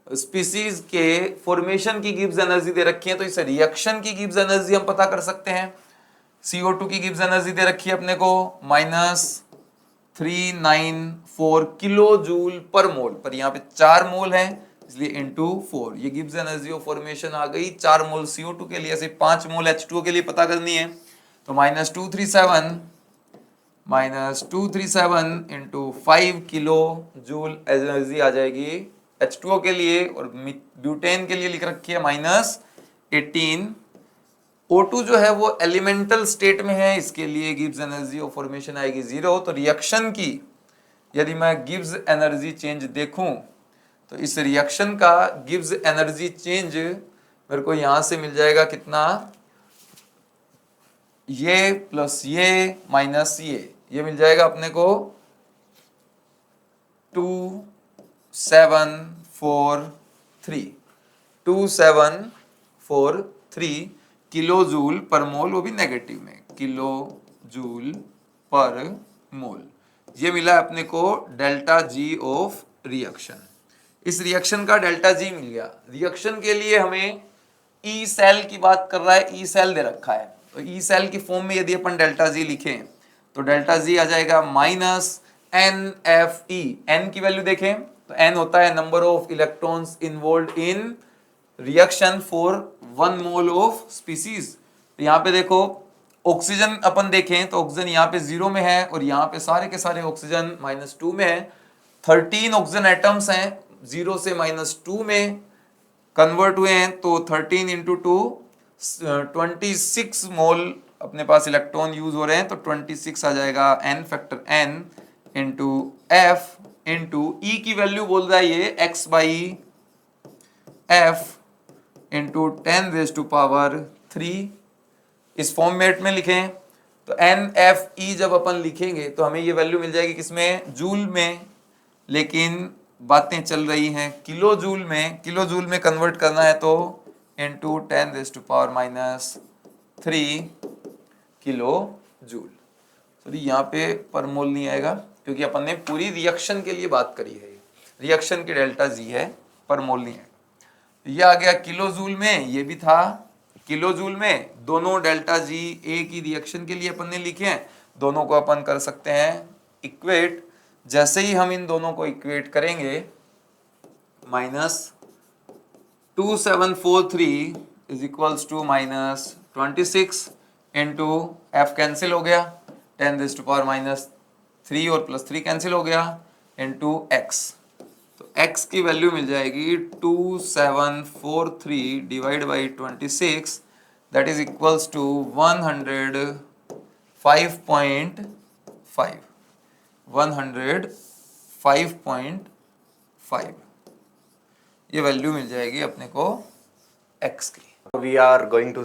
[SPEAKER 3] स्पीसीज के फॉर्मेशन की गिब्स एनर्जी दे रखी है, तो इस रिएक्शन की गिब्स एनर्जी हम पता कर सकते हैं। CO2 की गिब्स एनर्जी दे रखी है अपने को -394 किलो जूल पर मोल, पर यहाँ पे 4 मोल है इसलिए इंटू 4, ये गिब्स एनर्जी ऑफ फॉर्मेशन आ गई। 4 मोल CO2 के लिए, सिर्फ 5 मोल H2O के लिए पता करनी है, तो -237 इंटू 5 किलो जूल एनर्जी आ जाएगी H2O के लिए, और ब्यूटेन के लिए लिख रखी है -18। O2 जो है वो एलिमेंटल स्टेट में है, इसके लिए गिब्स एनर्जी ऑफ फॉर्मेशन आएगी 0। तो रिएक्शन की यदि मैं गिब्स एनर्जी चेंज देखूं तो इस रिएक्शन का गिब्स एनर्जी चेंज मेरे को यहां से मिल जाएगा कितना, ये प्लस ये माइनस ये मिल जाएगा अपने को 2743 किलो जूल पर मोल, वो भी नेगेटिव में, किलो जूल पर मोल। ये मिला अपने को डेल्टा जी ऑफ रिएक्शन। इस रिएक्शन का डेल्टा जी मिल गया। रिएक्शन के लिए हमें ई सेल की बात कर रहा है, ई सेल दे रखा है, तो ई सेल की फॉर्म में यदि अपन डेल्टा जी लिखें तो डेल्टा जी आ जाएगा -NFE। n की वैल्यू देखें तो n होता है number of electrons involve in reaction for 1 mole of species. यहाँ पे देखो ऑक्सीजन अपन देखें तो ऑक्सीजन यहाँ पे 0 में है और यहाँ पे सारे के सारे ऑक्सीजन -2 में है। 13 ऑक्सीजन एटम्स हैं, 0 से -2 में कन्वर्ट हुए हैं, तो 13 इंटू 2 26 मोल अपने पास इलेक्ट्रॉन यूज हो रहे हैं, तो 26 आ जाएगा n factor n into F into E की वैल्यू बोल रहा है ये x बाई एफ इंटू 10⁻³ इस फॉर्मेट में लिखें तो NFE जब अपन लिखेंगे तो हमें ये वैल्यू मिल जाएगी किसमें, जूल में, लेकिन बातें चल रही हैं किलो जूल में। किलो जूल में कन्वर्ट करना है तो इंटू 10⁻³ किलो जूल। सॉरी यहाँ पे पर मोल नहीं आएगा क्योंकि अपन ने पूरी रिएक्शन के लिए बात करी है, रिएक्शन की डेल्टा जी है, पर मोल नहीं है। ये आ गया किलो जूल में, ये भी था किलो जूल में। दोनों डेल्टा जी ए की रिएक्शन के लिए अपन ने लिखे हैं, दोनों को अपन कर सकते हैं इक्वेट। जैसे ही हम इन दोनों को इक्वेट करेंगे -2743 is equals to -26 into F cancel हो गया, 10⁻³ और +3 कैंसिल हो गया, इंटू एक्स। तो x की वैल्यू मिल जाएगी 2743 divide by 26, that is equals to 105.5 105.5 ये वैल्यू मिल जाएगी अपने को x की।
[SPEAKER 4] We are going to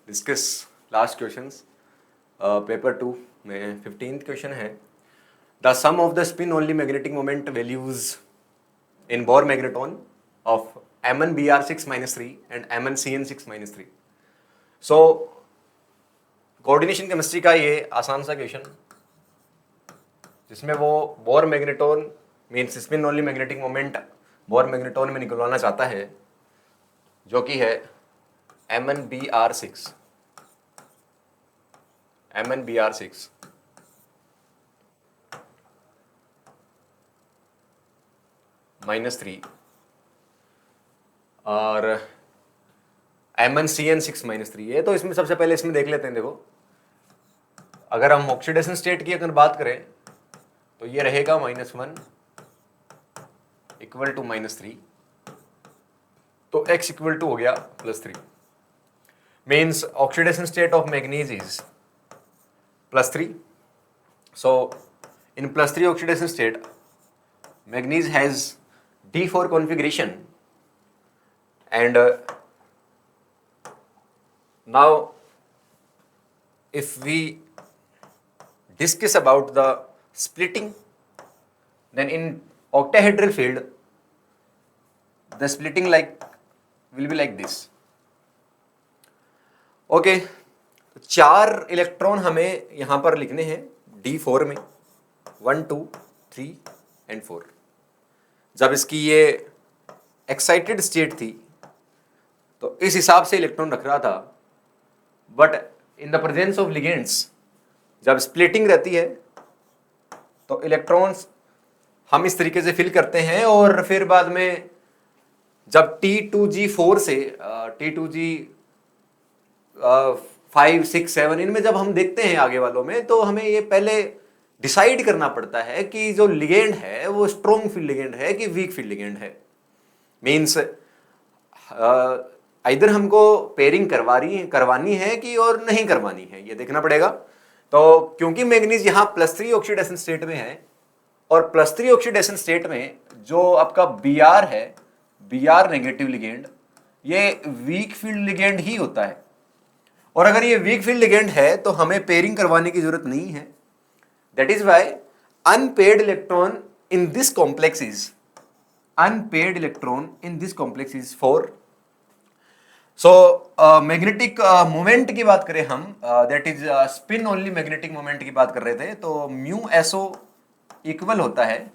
[SPEAKER 4] discuss last questions. Paper 2 में 15th question है, the sum of the spin only magnetic moment values in Bohr magneton of Mn_Br6-3 and Mn_Cn6-3. So coordination chemistry का ये आसान सा क्वेश्चन जिसमें वो Bohr magneton means spin only magnetic moment Bohr magneton में निकलवाना चाहता है, जो कि है Mn_Br6 -3 और Mn_Cn6-3 है। तो इसमें सबसे पहले इसमें देख लेते हैं। देखो अगर हम ऑक्सीडेशन स्टेट की अगर बात करें तो ये रहेगा -1 इक्वल टू -3, तो x इक्वल टू हो गया +3। Means oxidation state of manganese is +3। So in +3 oxidation state manganese has D4 configuration and now if we discuss about the splitting, then in octahedral field the splitting will be like this. Okay, 4 electron हमें यहां पर लिखने हैं D4 में, 1 2 3 and 4। जब इसकी ये excited state थी तो इस हिसाब से इलेक्ट्रॉन रख रहा था, but in the presence of ligands जब स्प्लिटिंग रहती है तो इलेक्ट्रॉन्स हम इस तरीके से फिल करते हैं, और फिर बाद में जब T2G4 से T2G5 6 7 इनमें जब हम देखते हैं आगे वालों में, तो हमें ये पहले डिसाइड करना पड़ता है कि जो लिगेंड है वो स्ट्रॉन्ग फील्ड लिगेंड है कि वीक फील्ड लिगेंड है। मींस इधर हमको पेयरिंग करवानी है कि और नहीं करवानी है, ये देखना पड़ेगा। तो क्योंकि मैग्नीज यहाँ +3 ऑक्सीडेशन स्टेट में है, और +3 ऑक्सीडेशन स्टेट में जो आपका Br है, Br नेगेटिव लिगेंड, ये वीक फील्ड लिगेंड ही होता है। और अगर ये वीक फील्ड लिगेंड है तो हमें पेयरिंग करवाने की जरूरत नहीं है। That is why unpaired electron in this complex is 4। So magnetic moment की बात करें हम, that is spin only magnetic moment की बात कर रहे थे, तो μSO इक्वल होता है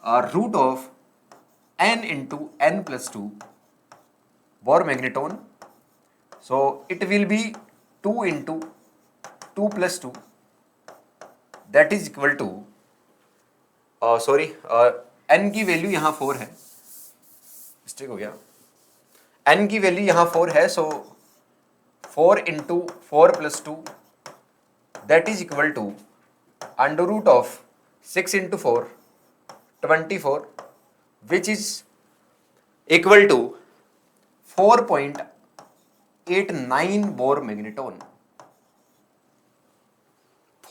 [SPEAKER 4] √n into n+2 Bohr magneton। So it will be 2 into 2 + 2, that is equal to n की वैल्यू यहाँ 4 है, मिस्टेक हो गया, n की वैल्यू यहां 4 है, so 4 into 4 plus 2 that is equal to under root of 6 into 4 24 which is equal to 4.89 Bohr magneton.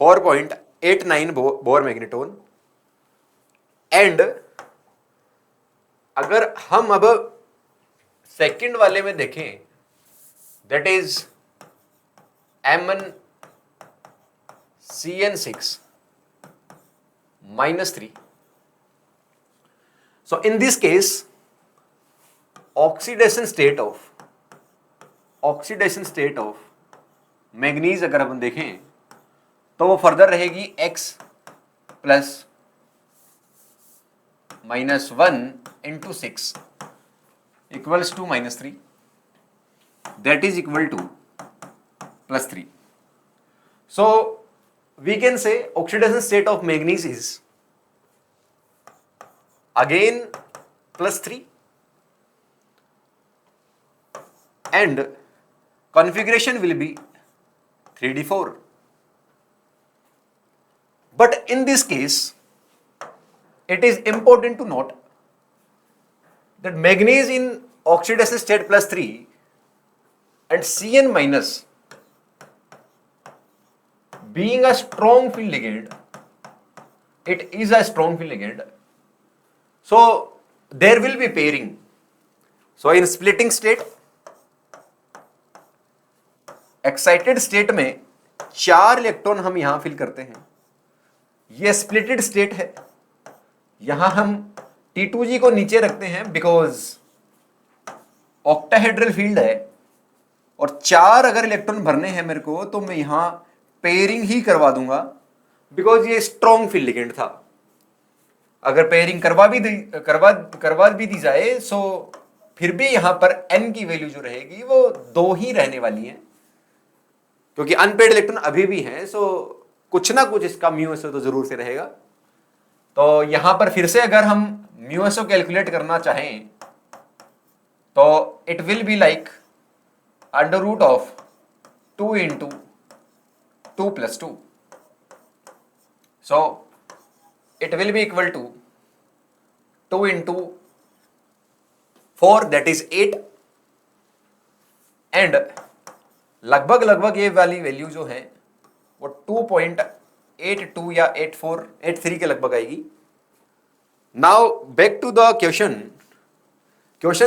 [SPEAKER 4] 4.89 Bohr magneton. And अगर हम अब सेकंड वाले में देखें, that is MnCN6 -3. So in this case oxidation state of manganese अगर अपन देखें तो वो फर्दर रहेगी X plus -1 into 6 equals to -3 that is equal to +3. So we can say oxidation state of manganese is again +3 and configuration will be 3d4. But in this case it is important to note that manganese in oxidation state +3 and Cn minus being a strong field ligand, it is a strong field ligand, so there will be pairing. So in splitting state, excited state में 4 electron हम यहां fill करते हैं, ये splitted state है, यहां हम T2G को नीचे रखते हैं बिकॉज ऑक्टाहेड्रल फील्ड है और 4 अगर इलेक्ट्रॉन भरने हैं मेरे को तो मैं यहां पेयरिंग ही करवा दूंगा बिकॉज ये स्ट्रॉन्ग फील्ड लिगेंड था। अगर पेयरिंग करवा भी दी जाए सो फिर भी यहां पर n की वैल्यू जो रहेगी वो 2 ही रहने वाली है क्योंकि अनपेड इलेक्ट्रॉन अभी भी हैं, सो कुछ ना कुछ इसका म्यूएसओ तो जरूर से रहेगा। तो यहां पर फिर से अगर हम म्यूएसओ कैलकुलेट करना चाहें तो it will be like under root of 2 into 2 plus 2, so it will be equal to 2 into 4 that is 8 and लगभग ये वाली वैल्यू जो है वो 2.82 या 83 के लगभग आएगी। Now back to the question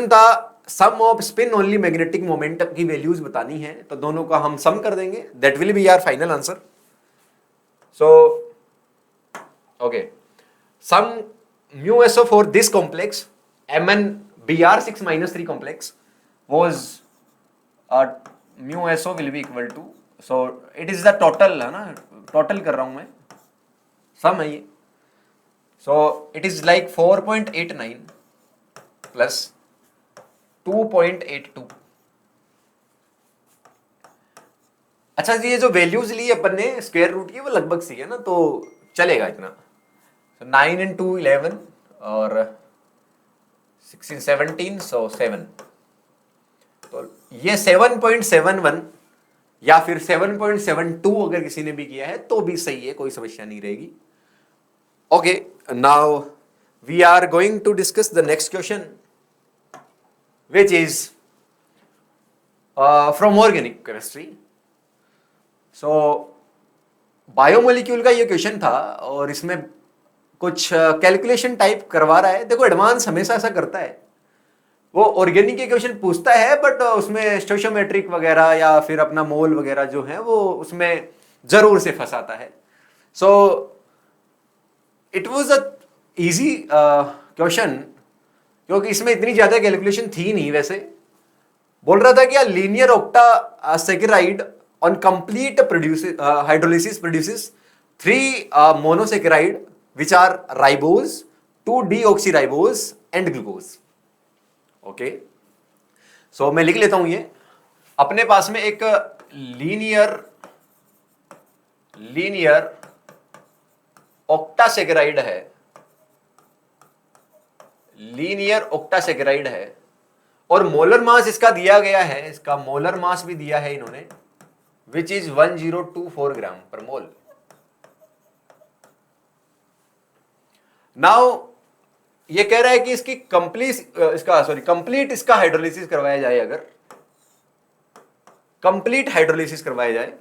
[SPEAKER 4] था sum of spin only magnetic moment की वैल्यूज बतानी है, तो दोनों का हम सम कर देंगे, that will be our final answer. So okay, sum mu SO for this complex MnBr6 -3 complex was mu SO will be equal to, so it is the total है ना, टोटल कर रहा हूं मैं, सम है ये, so it is like 4.89 plus 2.82। अच्छा जी, ये जो वैल्यूज ली अपन ने स्क्वायर रूट की वो लगभग सी है ना, तो चलेगा इतना। so 9 and 2 11 और 16 17 so 7, तो ये 7.71 या फिर 7.72 अगर किसी ने भी किया है तो भी सही है, कोई समस्या नहीं रहेगी। Okay, now we are going to discuss the next question which is from organic chemistry. So biomolecule का ये क्वेश्चन था और इसमें कुछ कैलकुलेशन टाइप करवा रहा है। देखो एडवांस हमेशा ऐसा करता है, वो ऑर्गेनिक के क्वेश्चन पूछता है बट उसमें स्टोइचियोमेट्रिक वगैरह या फिर अपना मोल वगैरह जो है वो उसमें जरूर से फंसाता है। So it was a easy question क्योंकि इसमें इतनी ज्यादा कैलकुलेशन थी नहीं। वैसे बोल रहा था कि linear octasaccharide on complete hydrolysis produces 3 monosaccharide which are ribose, 2-deoxyribose and glucose. Okay, so मैं लिख लेता हूं ये। अपने पास में एक लीनियर ऑक्टासेकेराइड है, और मोलर मास इसका दिया गया है, इसका मोलर मास भी दिया है इन्होंने, which is 1024 gram per mole. Now ये कह रहा है कि इसकी कंप्लीट इसका हाइड्रोलिसिस करवाया जाए, अगर कंप्लीट हाइड्रोलिसिस करवाया जाए,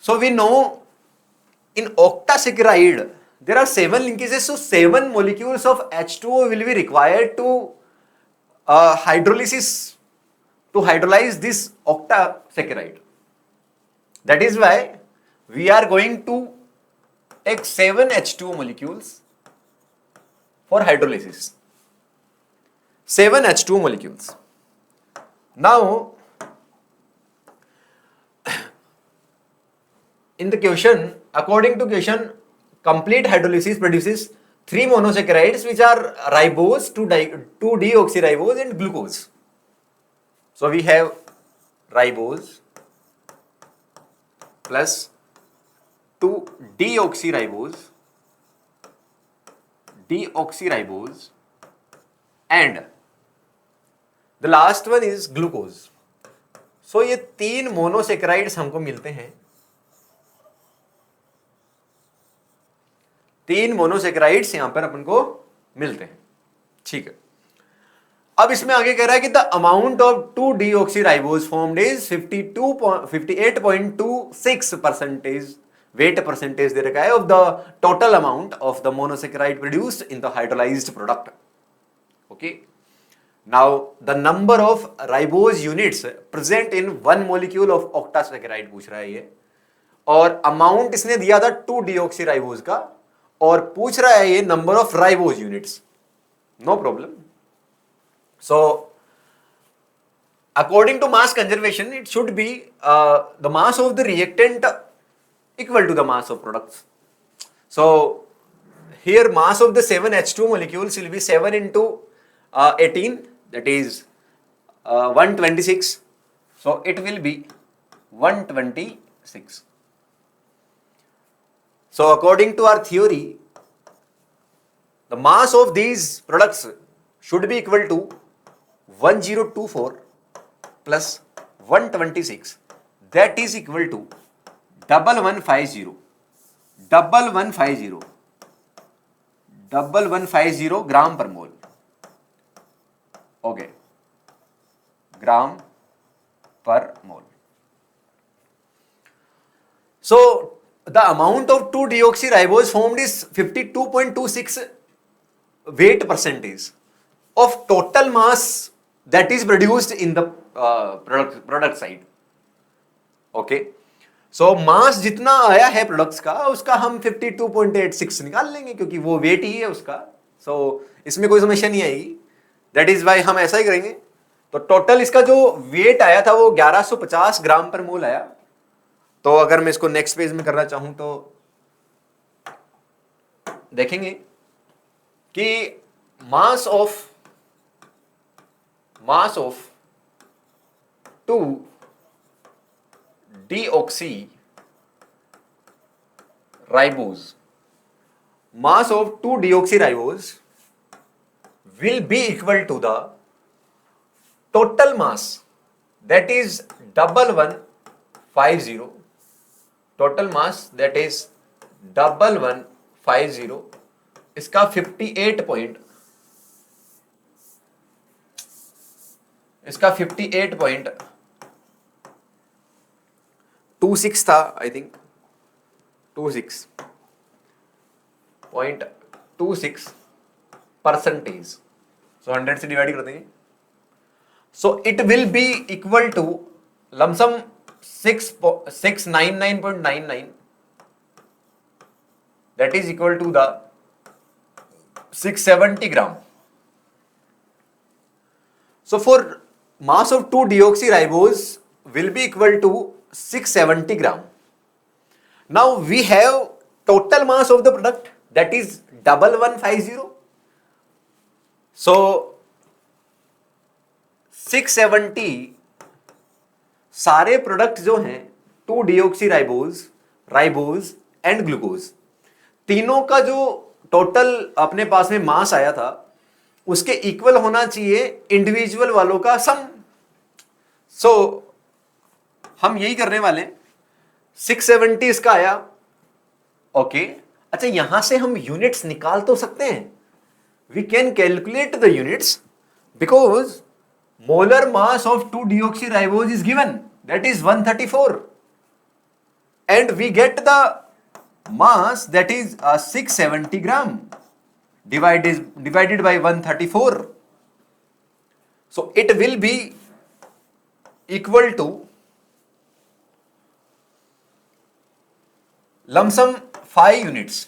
[SPEAKER 4] so we know in octasaccharide there are 7 linkages, so 7 molecules of H2O will be required to hydrolyze this octasaccharide. That is why we are going to take 7 H2O molecules for hydrolysis. 7 H2O molecules. Now, in the question, according to question, complete hydrolysis produces 3 monosaccharides which are ribose, 2 deoxyribose and glucose. So we have ribose plus 2 deoxyribose and the last one is glucose. So ये 3 monosaccharides हमको मिलते हैं, 3 monosaccharides यहां पर अपन को मिलते हैं, ठीक है। अब इसमें आगे कह रहा है कि the amount of 2 deoxyribose formed is 58.26% weight percentage दे रखा है of the total amount of the monosaccharide produced in the hydrolysed product. Okay, now the number of ribose units present in 1 molecule of octasaccharide पूछ रहा है ये, और amount इसने दिया था 2 डीऑक्सीराइबोज का, और पूछ रहा है ये number of ribose units. No problem. So according to mass conservation it should be the mass of the reactant equal to the mass of products. So here mass of the 7 H2 molecules will be 7 into 18, that is 126. So it will be 126. So according to our theory, the mass of these products should be equal to 1024 plus 126, that is equal to 1150 gram per mole. Okay, gram per mole. So the amount of 2 deoxyribose formed is 52.26 weight percentage of total mass that is produced in the product side. Okay, सो मास जितना आया है products का, उसका हम 52.86 निकाल लेंगे क्योंकि वो वेट ही है उसका। सो इसमें कोई समस्या नहीं आएगी, दैट इज वाई हम ऐसा ही करेंगे। तो टोटल इसका जो वेट आया था वो 1150 ग्राम पर मोल आया। तो अगर मैं इसको नेक्स्ट पेज में करना चाहूं तो देखेंगे कि mass of 2 deoxyribose, mass of 2 deoxyribose will be equal to the total mass, that is 1150, total mass that is 1150, इसका 58.26 था, आई थिंक 26.26 परसेंटेज। सो 100 से डिवाइड कर देंगे, so it will be equal to lump sum 699.99, that is equal to the 670 gram. So for mass of 2 deoxyribose will be equal to 670 gram. Now we have total mass of the product, that is 1150. So 670 सारे product जो हैं 2 deoxyribose, ribose and glucose, तीनों का जो total अपने पास में मास आया था उसके इक्वल होना चाहिए इंडिविजुअल वालों का सम। सो हम यही करने वाले हैं। 670 इसका आया, ओके। अच्छा, यहां से हम यूनिट्स निकाल तो सकते हैं, we can calculate the units because molar mass of 2-deoxyriboz is given, that is 134, and we get the mass that is 670 gram divided by 134. So it will be equal to lump sum 5 units.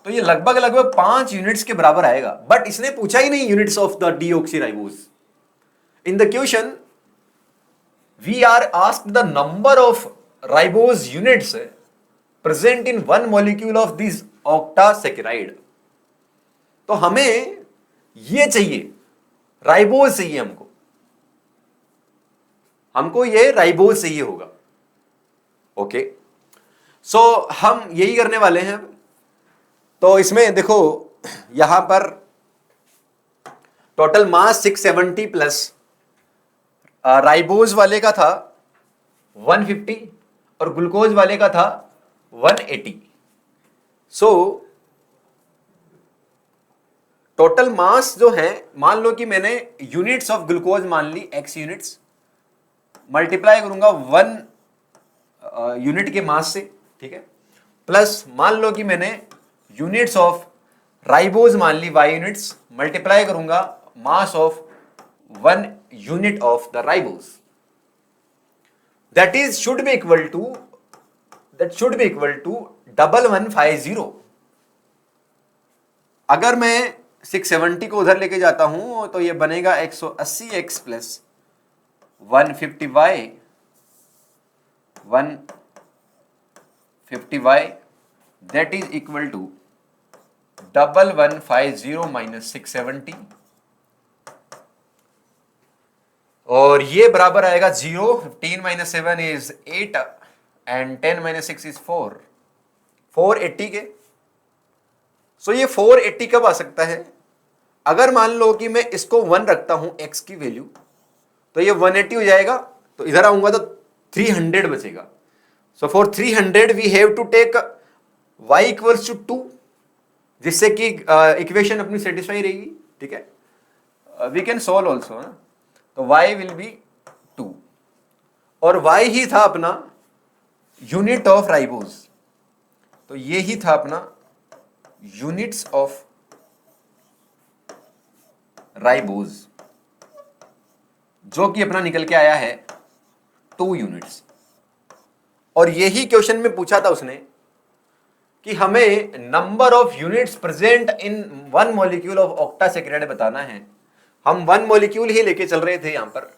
[SPEAKER 4] तो ये लगभग लगभग 5 units के बराबर आएगा, but इसने पूछा ही नहीं units of the deoxyribose. In the question we are asked the number of ribose units present in one molecule of this octasaccharide. तो हमें ये चाहिए, राइबोज चाहिए हमको ये राइबोज चाहिए होगा, ओके। सो हम यही करने वाले हैं। तो इसमें देखो, यहां पर टोटल मास 670 प्लस राइबोज वाले का था 150 और ग्लूकोज वाले का था 180। सो टोटल मास जो है, मान लो कि मैंने यूनिट्स ऑफ ग्लूकोज मान ली x यूनिट्स, मल्टीप्लाई करूंगा 1 यूनिट के मास से, ठीक है, प्लस मान लो कि मैंने यूनिट्स ऑफ राइबोज मान ली y यूनिट्स, मल्टीप्लाई करूंगा mass of 1 unit of the ribose, that is should be equal to 1150। अगर मैं 670 को उधर लेके जाता हूं तो ये बनेगा 180x plus 150y 150y, that is equal to 1150 minus 670, और ये बराबर आएगा 0। 15 minus 7 is 8 and 10 minus 6 is 4, 480 के। सो ये 480 कब आ सकता है? अगर मान लो कि मैं इसको 1 रखता हूं x की वैल्यू, तो ये 180 हो जाएगा, तो इधर आऊंगा तो 300 बचेगा। So for 300 we have to take y equals to 2, जिससे कि इक्वेशन अपनी सेटिस्फाई रहेगी, ठीक है। वी कैन सॉल्व ऑल्सो ना, तो y विल बी 2, और y ही था अपना यूनिट ऑफ राइबोज, तो ये ही था अपना यूनिट्स ऑफ राइबोज, जो कि अपना निकल के आया है 2 यूनिट्स। और यही क्वेश्चन में पूछा था उसने कि हमें number of units present in 1 molecule of octasaccharide बताना है। हम 1 मॉलिक्यूल ही लेके चल रहे थे यहां पर,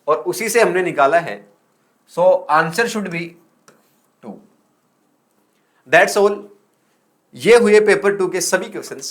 [SPEAKER 4] और उसी से हमने निकाला है। So answer should be 2। That's all. ये हुए पेपर 2 के सभी क्वेश्चंस।